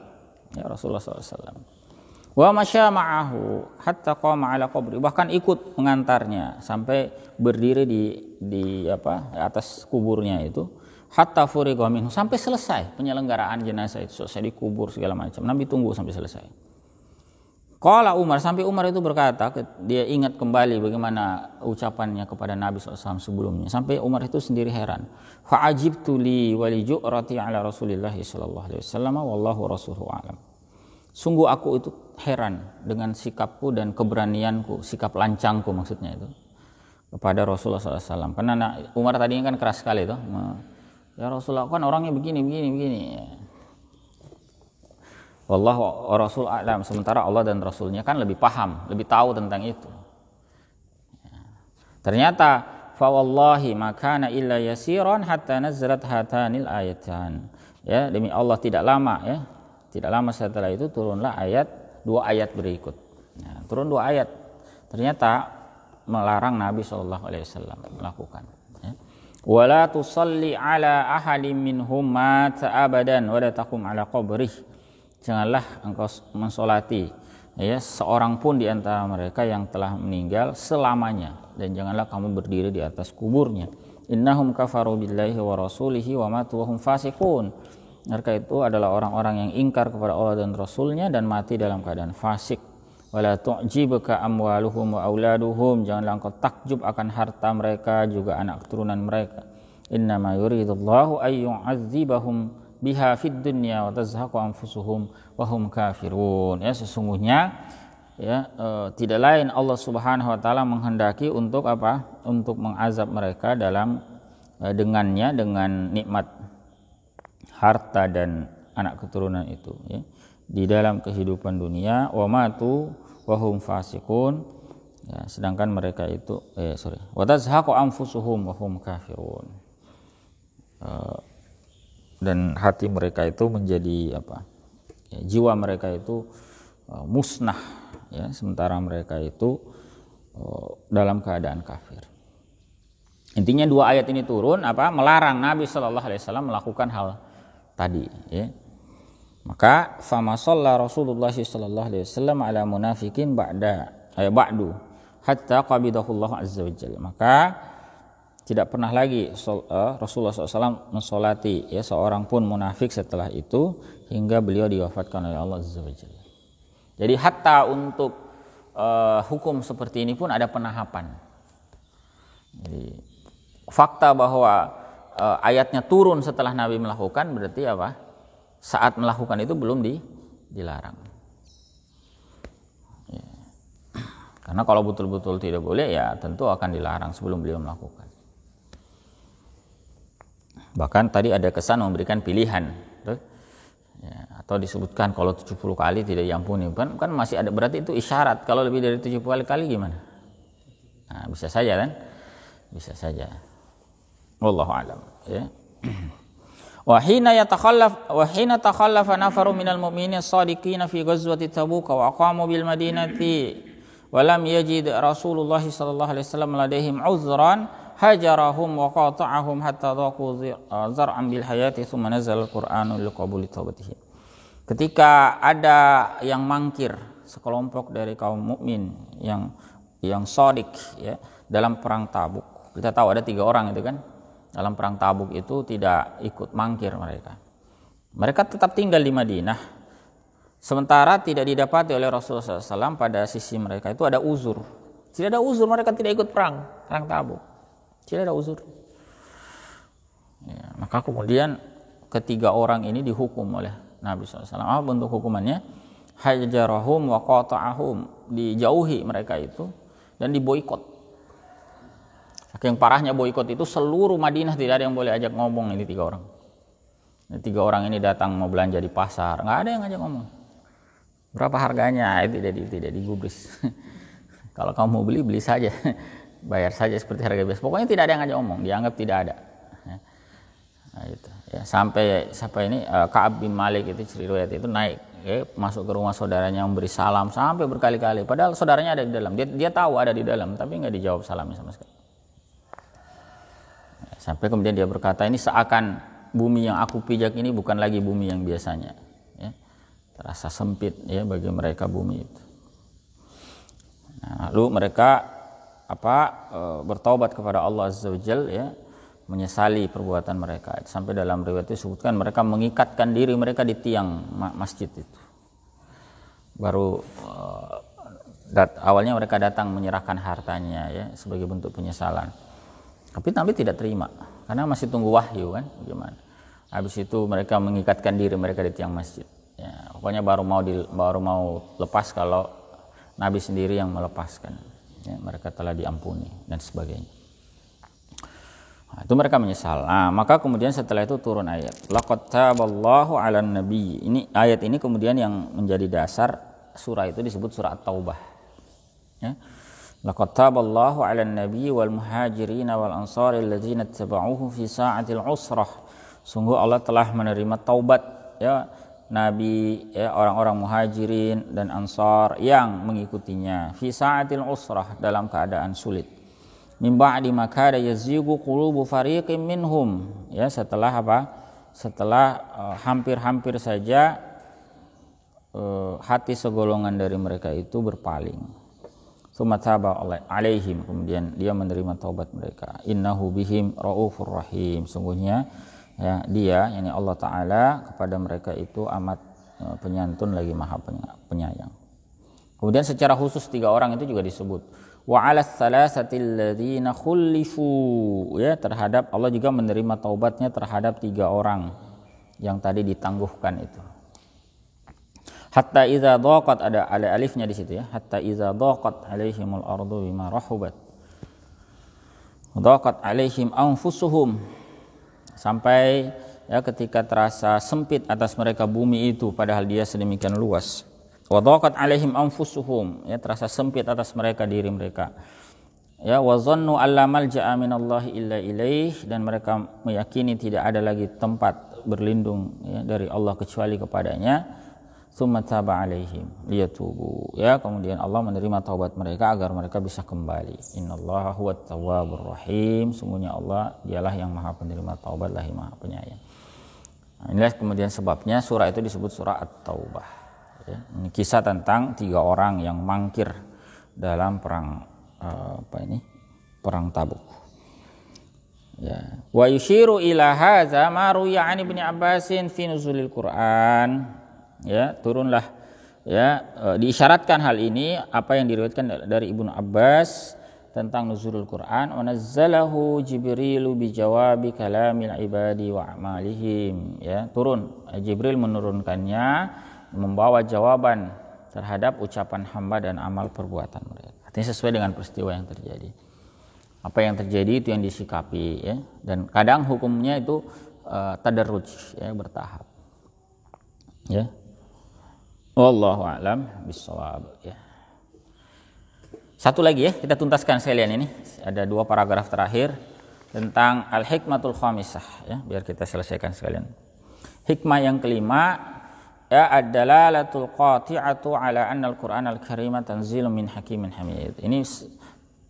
ya Rasulullah SAW. Wa masya ma'ahu hatta qama ala qabri, bahkan ikut mengantarnya sampai berdiri di atas kuburnya itu, hatta furiqa minhu, sampai selesai penyelenggaraan jenazah itu, selesai dikubur segala macam. Nabi tunggu sampai selesai. Qala Umar, sampai Umar itu berkata, dia ingat kembali bagaimana ucapannya kepada Nabi SAW sebelumnya. Sampai Umar itu sendiri heran. Fa'ajibtu li wali ju'rati ala Rasulillah sallallahu alaihi wasallam wallahu rasuluhu alam. Sungguh aku itu heran dengan sikapku dan keberanianku, sikap lancangku maksudnya itu, kepada Rasulullah SAW. Karena Umar tadinya kan keras sekali itu. Ya Rasulullah kan orangnya begini. Wallahu rasul a'lam, sementara Allah dan Rasulnya kan lebih paham, lebih tahu tentang itu. Ternyata fa wallahi ma kana illa yasiran hatta nazalat hatanil ayatan. Ya, demi Allah tidak lama setelah itu turunlah dua ayat berikut. Ya, turun 2 ayat. Ternyata melarang Nabi SAW melakukan. Ya. Wala tusalli ala ahadin minhum mata abadan wa la taqum ala qabrih. Janganlah engkau mensolati ya seorang pun di antara mereka yang telah meninggal selamanya, dan janganlah kamu berdiri di atas kuburnya. Innahum kafaru billahi wa rasulihi wa matu wa hum fasiqun. Mereka itu adalah orang-orang yang ingkar kepada Allah dan Rasulnya dan mati dalam keadaan fasik. Wala tu'jibuka amwaluhum wa auladuhum, janganlah engkau takjub akan harta mereka juga anak keturunan mereka. Innama yuridullahu ay yu'adzibahum biha fid dunya wa tazhaqu anfusuhum wa hum kafirun. Ya, sesungguhnya ya tidak lain Allah Subhanahu wa taala menghendaki untuk apa? Untuk mengazab mereka dengannya dengan nikmat harta dan anak keturunan itu ya, di dalam kehidupan dunia. Wa matu wa hum fasiqun, ya, sedangkan mereka itu wa tazhaqu anfusuhum wa hum kafirun. Dan hati mereka itu menjadi ya, jiwa mereka itu musnah ya, sementara mereka itu dalam keadaan kafir. Intinya 2 ayat ini turun melarang Nabi SAW melakukan hal tadi ya. Maka fama shalla Rasulullah SAW ala munafikin ba'du hatta qabidahullah azza wajalla. Maka tidak pernah lagi Rasulullah SAW mensolati ya seorang pun munafik setelah itu hingga beliau diwafatkan oleh Allah Azza wa Jalla. Jadi hatta untuk hukum seperti ini pun ada penahapan. Jadi fakta bahwa ayatnya turun setelah Nabi melakukan berarti saat melakukan itu belum dilarang. Ya. Karena kalau betul-betul tidak boleh ya tentu akan dilarang sebelum beliau melakukan. Bahkan tadi ada kesan memberikan pilihan ya, atau disebutkan kalau 70 kali tidak diampuni, kan masih ada, berarti itu isyarat. Kalau lebih dari 70 kali gimana? Nah, bisa saja kan? Bisa saja. Wallahu a'lam ya. Wa hina takhallafa nafaru minal mu'minin as-sadiqina fi ghazwati Tabuk wa aqamu bil madinati wa lam yajid Rasulullah sallallahu alaihi wasallam ladaihim uzran hajarahum wa qata'ahum hatta dhaqu zar'an bil hayati thumma nazala al-Qur'anu liqabuli taubatihim. Ketika ada yang mangkir, sekelompok dari kaum mukmin yang shadiq ya, dalam perang Tabuk. Kita tahu ada 3 orang itu kan. Dalam perang Tabuk itu tidak ikut mangkir mereka. Mereka tetap tinggal di Madinah, Sementara tidak didapati oleh Rasulullah SAW pada sisi mereka itu ada uzur. Tidak ada uzur mereka tidak ikut perang Tabuk. Tidak ada uzur. Ya, maka kemudian ketiga orang ini dihukum oleh Nabi SAW. Apa bentuk hukumannya? Hajarahum wa qata'ahum, dijauhi mereka itu dan diboikot. Saking parahnya boikot itu seluruh Madinah tidak ada yang boleh ajak ngomong ini tiga orang. Ini tiga orang ini datang mau belanja di pasar, nggak ada yang ajak ngomong. Berapa harganya? Tidak digubris. Kalau kamu mau beli saja, bayar saja seperti harga biasa. Pokoknya tidak ada yang ngajak ngomong, dianggap tidak ada. Nah, itu. Ya, sampai ini Ka'ab bin Malik itu riwayat itu naik, masuk ke rumah saudaranya memberi salam sampai berkali-kali. Padahal saudaranya ada di dalam, dia tahu ada di dalam, tapi nggak dijawab salamnya sama sekali. Ya, sampai kemudian dia berkata, ini seakan bumi yang aku pijak ini bukan lagi bumi yang biasanya. Ya. Terasa sempit ya bagi mereka bumi itu. Nah, lalu mereka bertaubat kepada Allah Azza wa Jalla, ya, menyesali perbuatan mereka. Sampai dalam riwayat itu disebutkan mereka mengikatkan diri mereka di tiang masjid itu. Baru awalnya mereka datang menyerahkan hartanya ya sebagai bentuk penyesalan. Tapi Nabi tidak terima karena masih tunggu wahyu kan, bagaimana. Habis itu mereka mengikatkan diri mereka di tiang masjid. Ya, pokoknya baru mau lepas kalau Nabi sendiri yang melepaskan. Ya, mereka telah diampuni dan sebagainya. Nah, itu mereka menyesal. Nah, maka kemudian setelah itu turun ayat. Laqad taballahu 'alan nabiy. Ini ayat ini kemudian yang menjadi dasar surah itu disebut surah At-Taubah. Ya. Laqad taballahu 'alan nabiy wal muhajirin wal ansari alladzina ittaba'uhu fi sa'atil usrah. Sungguh Allah telah menerima taubat ya Nabi ya, orang-orang muhajirin dan ansar yang mengikutinya fi sa'atil usrah dalam keadaan sulit. Min ba'di ma kada yazighu qulubu fariqin minhum ya setelah hampir-hampir saja hati segolongan dari mereka itu berpaling. Tsumma taba alaihim, kemudian dia menerima taubat mereka. Innahu bihim raufur rahim. Sungguhnya ya dia yakni Allah Ta'ala kepada mereka itu amat penyantun lagi maha penyayang. Kemudian secara khusus tiga orang itu juga disebut wa 'alas salasatil ladzina khulifu ya, terhadap Allah juga menerima taubatnya terhadap tiga orang yang tadi ditangguhkan itu. Hatta idza dhaqat, ada alifnya di situ ya, hatta idza dhaqat alaihimul ardu bima rahubat dhaqat alaihim anfusuhum, sampai ya ketika terasa sempit atas mereka bumi itu padahal dia sedemikian luas. Wa dhaqat alaihim anfusuhum, ya terasa sempit atas mereka diri mereka. Ya wa dhannu alla malja'a minallahi illa ilaih, dan mereka meyakini tidak ada lagi tempat berlindung ya, dari Allah kecuali kepadanya. Tsumma taba alaihim liyatubu, ya kemudian Allah menerima taubat mereka agar mereka bisa kembali. Innallaha huwat tawwabur rahim, sungguhnya Allah dialah yang maha penerima taubat lagi maha penyayang. Nah, inilah kemudian sebabnya surah itu disebut surah At-Taubah ya. Ini kisah tentang tiga orang yang mangkir dalam perang perang Tabuk ya. Wa yushiru ila hadza ma ruya an Ibnu Abbasin fi nuzulil Quran. Ya, turunlah ya diisyaratkan hal ini apa yang diriwayatkan dari Ibnu Abbas tentang nuzulul Quran. Wa nazzalahu Jibrilu bi jawabi kalamil ibadi wa amalihim, ya turun Jibril menurunkannya membawa jawaban terhadap ucapan hamba dan amal perbuatan mereka. Artinya sesuai dengan peristiwa yang terjadi. Apa yang terjadi itu yang disikapi ya, dan kadang hukumnya itu tadarruj ya, bertahap. Ya. Wallahu a'lam bishawab ya. Satu lagi ya, kita tuntaskan sekalian ini. Ada dua paragraf terakhir tentang al-hikmatul khamisah ya, biar kita selesaikan sekalian. Hikmah yang kelima ya adalah latul qati'atu ala anna al-Qur'an al-Karim tanzilun min hakimin hamid. Ini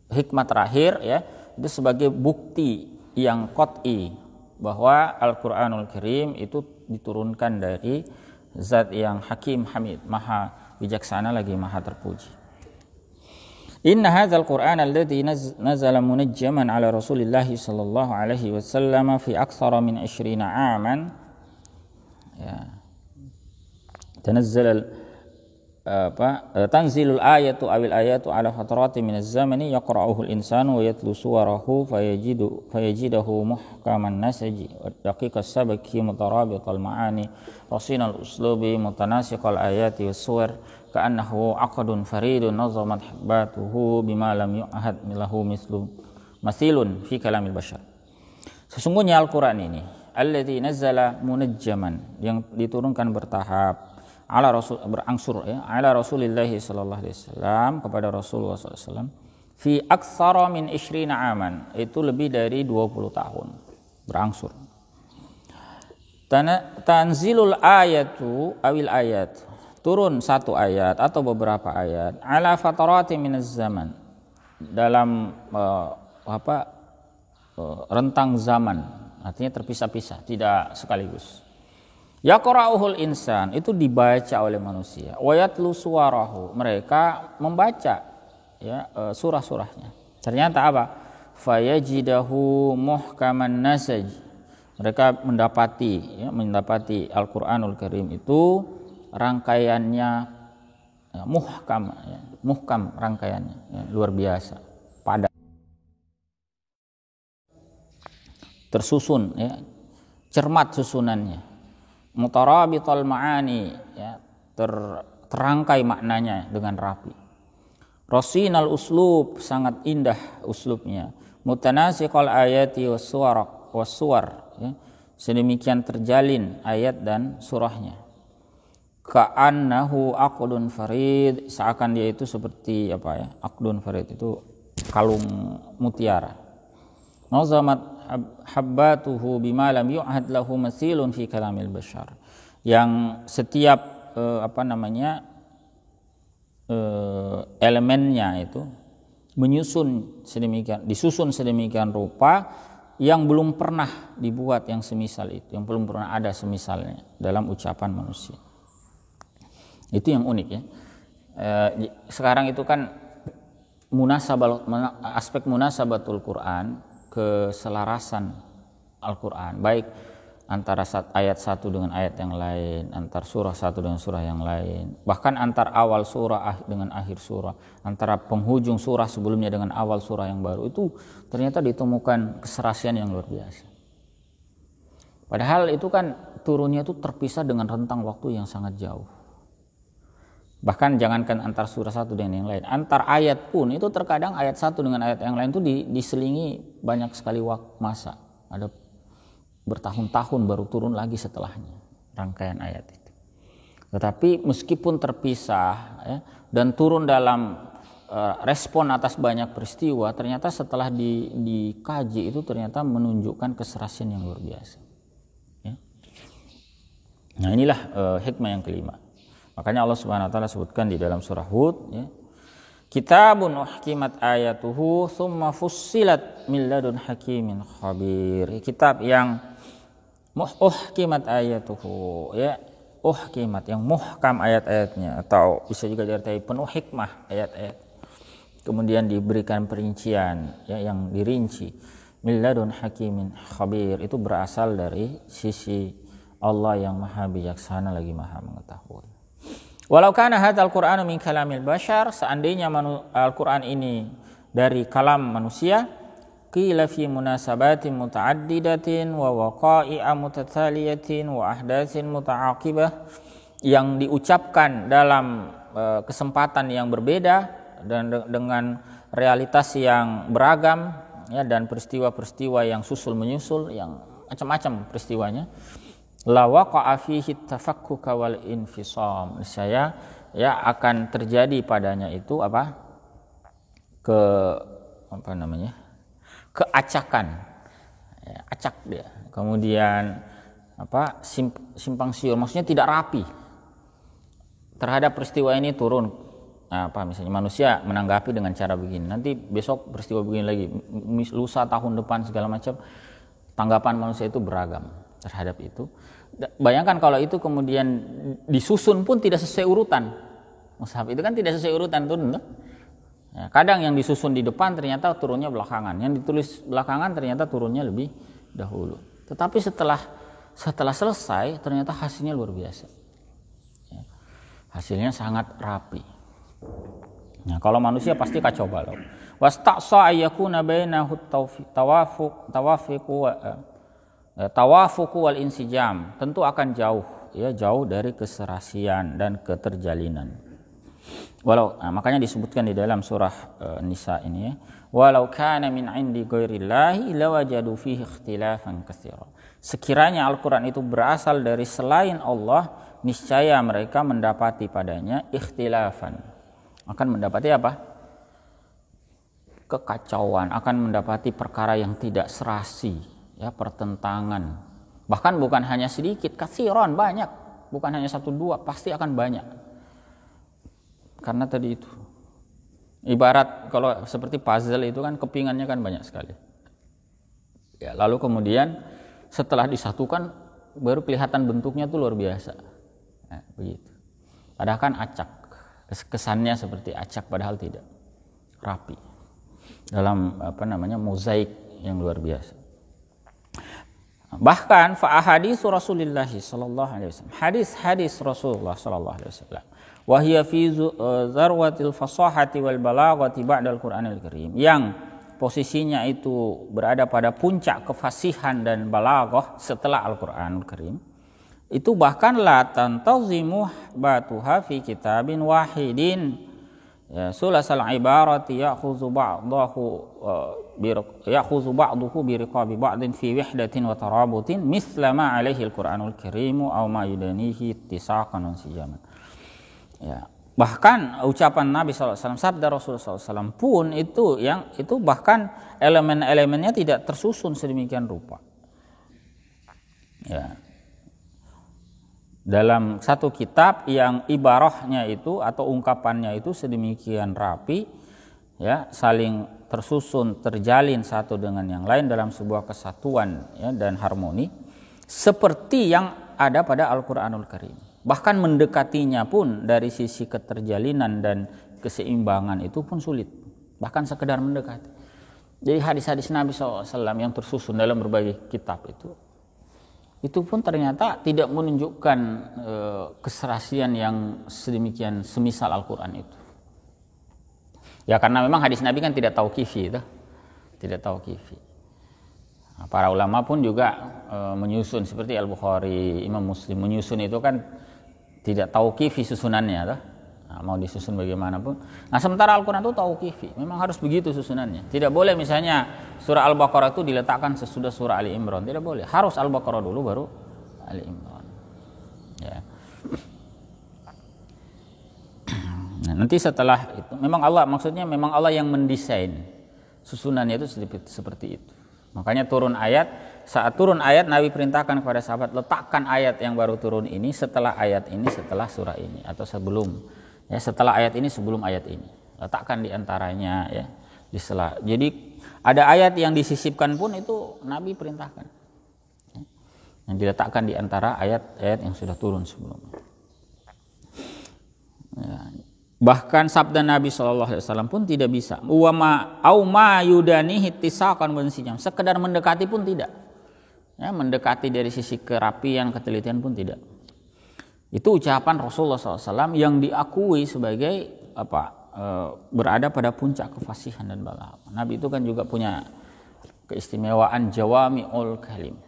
hikmah terakhir ya, itu sebagai bukti yang qat'i bahwa Al-Qur'anul Karim itu diturunkan dari Zat yang Hakim Hamid, maha bijaksana lagi maha terpuji. Inna hadzal Qur'an alladzi nazala munajjaman ala Rasulillah sallallahu alaihi wasallam fi aktsara min 20 aman. Ya. Tanazzala tanzilul ayatu awil ayatu ala fatarati minaz zamani yaqra'uhu al-insanu wa yatlu suwarahu fayajidahu muhkaman nasaji wa daqiqas sabaki mutarabital ma'ani rasinal uslubi mutanasiqal ayati was suwar ka'annahu aqdun faridun nazamat habbatuhu bima lam yu'ahad lahu mathilun fi kalamil bashar. Sesungguhnya Al-Qur'an ini alladzi nazzala munajjaman, yang diturunkan bertahap, ala rasul, berangsur ya, ala Rasulillah sallallahu alaihi wasallam, kepada Rasulullah sallallahu alaihi wasallam, fi aktsara min 20 aman, itu lebih dari 20 tahun berangsur. Tanzilul ayatu awil ayat, turun satu ayat atau beberapa ayat, ala fatarati minaz zaman, dalam rentang zaman, artinya terpisah-pisah, tidak sekaligus. Yaqra'uhul insan, itu dibaca oleh manusia. Wa yatlu suwarahu, mereka membaca ya surah-surahnya. Ternyata apa? Fayajidahu muhkaman nasaj, mereka mendapati Al-Qur'anul Karim itu rangkaiannya muhkam rangkaiannya ya, luar biasa, padat, tersusun ya, cermat susunannya, mutarabital ma'ani ya, terangkai maknanya dengan rapi. Rasinal uslub, sangat indah uslubnya. Mutanasiqal ayati was-suwar ya, sedemikian terjalin ayat dan surahnya. Ka'annahu aqdun farid, seakan dia itu seperti aqdun farid itu kalung mutiara. Nazamat habbatuhu bima lam yu'had lahu mathilun fi kalamil bashar, yang setiap elemennya itu disusun sedemikian rupa yang belum pernah dibuat yang semisal itu, yang belum pernah ada semisalnya dalam ucapan manusia. Itu yang unik ya. Sekarang itu kan aspek munasabatul Quran, keselarasan Al-Quran, baik antara ayat satu dengan ayat yang lain, antar surah satu dengan surah yang lain, bahkan antar awal surah dengan akhir surah, antara penghujung surah sebelumnya dengan awal surah yang baru, itu ternyata ditemukan keserasian yang luar biasa. Padahal itu kan turunnya itu terpisah dengan rentang waktu yang sangat jauh. Bahkan jangankan antar surah satu dengan yang lain, antar ayat pun itu terkadang ayat satu dengan ayat yang lain itu diselingi banyak sekali masa, ada bertahun-tahun baru turun lagi setelahnya rangkaian ayat itu. Tetapi meskipun terpisah ya, dan turun dalam respon atas banyak peristiwa, ternyata setelah dikaji itu ternyata menunjukkan keserasian yang luar biasa ya. Nah inilah hikmah yang kelima. Makanya Allah Subhanahu wa taala sebutkan di dalam surah Hud ya, kitabun uhkimat ayatuhu thumma fussilat min ladun hakimin khabir. Kitab yang uhkimat ayatuhu ya, uhkimat yang muhkam ayat-ayatnya, atau bisa juga diartikan penuh hikmah ayat-ayat. Kemudian diberikan perincian ya, yang dirinci. Min ladun hakimin khabir, itu berasal dari sisi Allah yang maha bijaksana lagi maha mengetahui. Walau kana hadzal Qur'anu min kalamil bashar, seandainya Al-Qur'an ini dari kalam manusia, qila fi munasabatin mutaaddidatin wa waqa'i'a mutathaliyatin wa ahdatsin muta'aqibah, yang diucapkan dalam kesempatan yang berbeda dan dengan realitas yang beragam ya, dan peristiwa-peristiwa yang susul menyusul, yang macam-macam peristiwanya. La waqa'a fihi tafakkuk wal infisam, saya ya akan terjadi padanya itu keacakan ya, acak dia, kemudian simpang siur, maksudnya tidak rapi terhadap peristiwa ini turun. Misalnya manusia menanggapi dengan cara begini, nanti besok peristiwa begini lagi, lusa tahun depan segala macam, tanggapan manusia itu beragam terhadap itu. Bayangkan kalau itu kemudian disusun pun tidak sesuai urutan. Mushaf itu kan tidak sesuai urutan turun. Ya, kadang yang disusun di depan ternyata turunnya belakangan, yang ditulis belakangan ternyata turunnya lebih dahulu. Tetapi setelah selesai ternyata hasilnya luar biasa. Ya, hasilnya sangat rapi. Nah, kalau manusia pasti kacau balau. Wastaqsa ayyakuna bainahu tawafuq wal insijam. Tentu akan jauh, ya, jauh dari keserasian dan keterjalinan. Makanya disebutkan di dalam surah Nisa ini, ya, walau kana min 'indi ghairillahi lawajadu fihi ikhtilafan katsira. Sekiranya Al-Qur'an itu berasal dari selain Allah, niscaya mereka mendapati padanya ikhtilafan. Akan mendapati apa? Kekacauan, akan mendapati perkara yang tidak serasi, ya, pertentangan. Bahkan bukan hanya sedikit, katsiran, banyak. Bukan hanya 1-2, pasti akan banyak. Karena tadi itu, ibarat kalau seperti puzzle itu kan kepingannya kan banyak sekali. Ya, lalu kemudian setelah disatukan baru kelihatan bentuknya tuh luar biasa. Nah, begitu. Padahal kan acak, kesannya seperti acak padahal tidak, rapi. Dalam mozaik yang luar biasa. Bahkan fa ahadits Rasulullah sallallahu alaihi wasallam, hadis-hadis Rasulullah sallallahu alaihi wasallam, wa hiya fi zarwatil fasahati wal balaghati ba'da al-Qur'anil Karim, yang posisinya itu berada pada puncak kefasihan dan balaghah setelah Al-Qur'anul Karim, itu bahkan la tantazimu batuha fi kitabin wahidin, ya, sulasal ibarati ya'khudhu ba'duhu bi riqabi ba'din fi wahdatin wa tarabutin misla ma alaihi al-Qur'anul Karim aw ma yudanihi ittisaqan wa sijaman. Ya, bahkan ucapan Nabi SAW, sabda Rasulullah SAW pun itu bahkan elemen-elemennya tidak tersusun sedemikian rupa. Ya. Dalam satu kitab yang ibarahnya itu atau ungkapannya itu sedemikian rapi, ya, saling tersusun, terjalin satu dengan yang lain dalam sebuah kesatuan, ya, dan harmoni, seperti yang ada pada Al-Qur'anul Karim. Bahkan mendekatinya pun dari sisi keterjalinan dan keseimbangan itu pun sulit, bahkan sekedar mendekati. Jadi hadis-hadis Nabi SAW yang tersusun dalam berbagai kitab itu pun ternyata tidak menunjukkan keserasian yang sedemikian semisal Al-Quran itu. Ya, karena memang hadis Nabi kan tidak tauqifi, tidak tauqifi. Nah, para ulama pun juga menyusun seperti Al-Bukhari, Imam Muslim menyusun itu kan tidak tauqifi susunannya, nah, mau disusun bagaimanapun. Nah, sementara Al-Quran itu tauqifi, memang harus begitu susunannya. Tidak boleh misalnya surah Al-Baqarah itu diletakkan sesudah surah Ali Imran, tidak boleh. Harus Al-Baqarah dulu baru Ali Imran. Ya. Nah, nanti setelah itu memang Allah yang mendesain susunannya itu seperti itu. Makanya saat turun ayat Nabi perintahkan kepada sahabat, letakkan ayat yang baru turun ini setelah ayat ini, setelah surah ini, atau sebelum, ya, setelah ayat ini sebelum ayat ini, letakkan di antaranya, ya, di sela. Jadi ada ayat yang disisipkan pun itu Nabi perintahkan, ya, yang diletakkan di antara ayat-ayat yang sudah turun sebelumnya. Ya. Bahkan sabda Nabi SAW pun tidak bisa. Sekedar mendekati pun tidak. Ya, mendekati dari sisi kerapian, ketelitian pun tidak. Itu ucapan Rasulullah SAW yang diakui sebagai berada pada puncak kefasihan dan balaghah. Nabi itu kan juga punya keistimewaan jawami'ul kalim.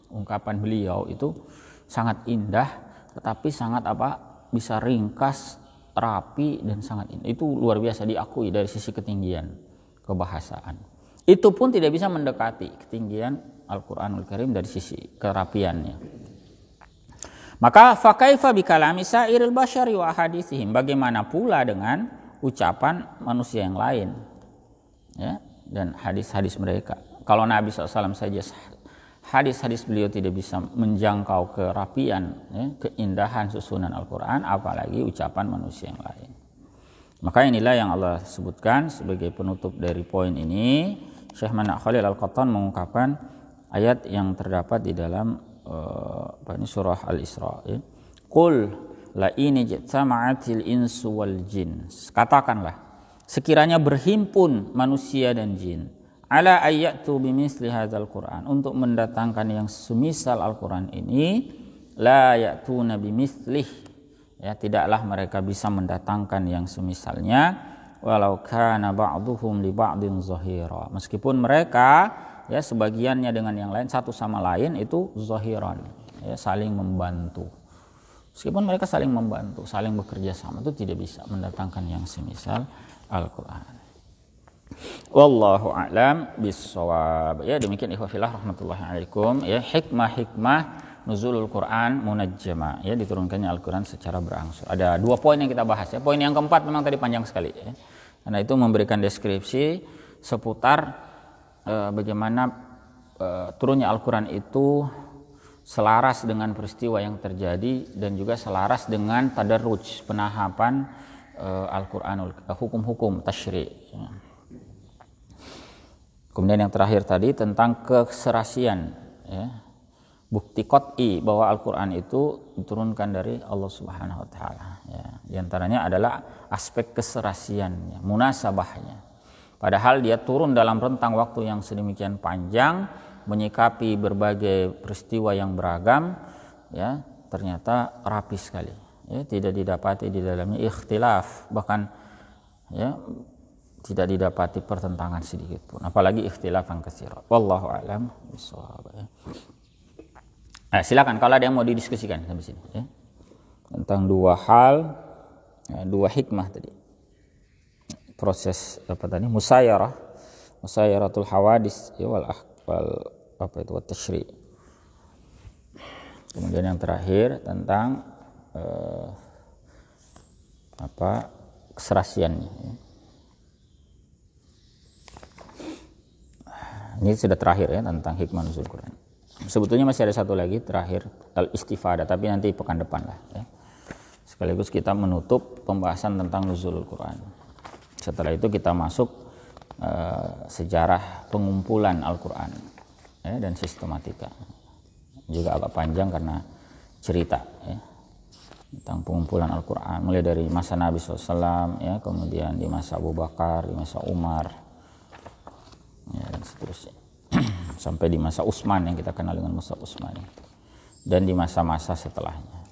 Ungkapan beliau itu sangat indah, tetapi sangat bisa ringkas, rapi, dan sangat indah. Itu luar biasa diakui dari sisi ketinggian kebahasaan. Itu pun tidak bisa mendekati ketinggian Al-Qur'anul Karim dari sisi kerapiannya. Maka fakaifa bikalami sairil basyari wa haditsihim, bagaimana pula dengan ucapan manusia yang lain, ya, dan hadis-hadis mereka. Kalau Nabi SAW saja hadis-hadis beliau tidak bisa menjangkau kerapian, ya, keindahan susunan Al-Quran, apalagi ucapan manusia yang lain. Maka inilah yang Allah sebutkan sebagai penutup dari poin ini. Syekh Manak Khalil Al-Qattan mengungkapkan ayat yang terdapat di dalam surah Al-Isra, ya. Qul la in ijtama'atil insu wal jin, katakanlah sekiranya berhimpun manusia dan jin ala ayyatu bimithli hadzal Qur'an, untuk mendatangkan yang semisal Al-Qur'an ini, la ya'tuna bimithlih, ya tidaklah mereka bisa mendatangkan yang semisalnya walau kana ba'duhum li ba'din zahira, meskipun mereka ya sebagiannya dengan yang lain satu sama lain itu zahiran, ya saling membantu. Meskipun mereka saling membantu, saling bekerja sama, itu tidak bisa mendatangkan yang semisal Al-Qur'an. Wallahu a'lam bissawab. Ya demikian ikhwah fillah rahmatullahi alaikum, ya hikmah nuzulul Quran munajjama, ya diturunkannya Al-Quran secara berangsur. Ada 2 poin yang kita bahas ya. Poin yang keempat memang tadi panjang sekali ya. Karena itu memberikan deskripsi seputar bagaimana turunnya Al-Quran itu selaras dengan peristiwa yang terjadi dan juga selaras dengan tadarruj penahapan Al-Quranul hukum-hukum tasyri' ya. Kemudian yang terakhir tadi tentang keserasian ya. Bukti qat'i bahwa Al-Quran itu diturunkan dari Allah Subhanahu wa taala ya. Di antaranya adalah aspek keserasiannya, munasabahnya. Padahal dia turun dalam rentang waktu yang sedemikian panjang, menyikapi berbagai peristiwa yang beragam ya, ternyata rapi sekali. Ya, tidak didapati di dalamnya ikhtilaf, bahkan ya tidak didapati pertentangan sedikit pun, apalagi ikhtilafan katsira. Wallahu a'lam bishawab. Silakan kalau ada yang mau didiskusikan sampai sini ya. Tentang 2 hal, 2 hikmah tadi. Proses apa tadi? Musayyaratul hawadis ya wal apa itu wat tasyri'. Kemudian yang terakhir tentang keserasiannya ya. Ini sudah terakhir ya tentang hikmah nuzul Quran. Sebetulnya masih ada satu lagi terakhir al-istifadah, tapi nanti pekan depan lah ya. Sekaligus kita menutup pembahasan tentang nuzulul Quran. Setelah itu kita masuk sejarah pengumpulan Al-Quran ya, dan sistematika. Juga agak panjang karena cerita ya, tentang pengumpulan Al-Quran mulai dari masa Nabi SAW ya, kemudian di masa Abu Bakar, di masa Umar ya, dan seterusnya sampai di masa Utsman yang kita kenal dengan masa Utsmani dan di masa-masa setelahnya.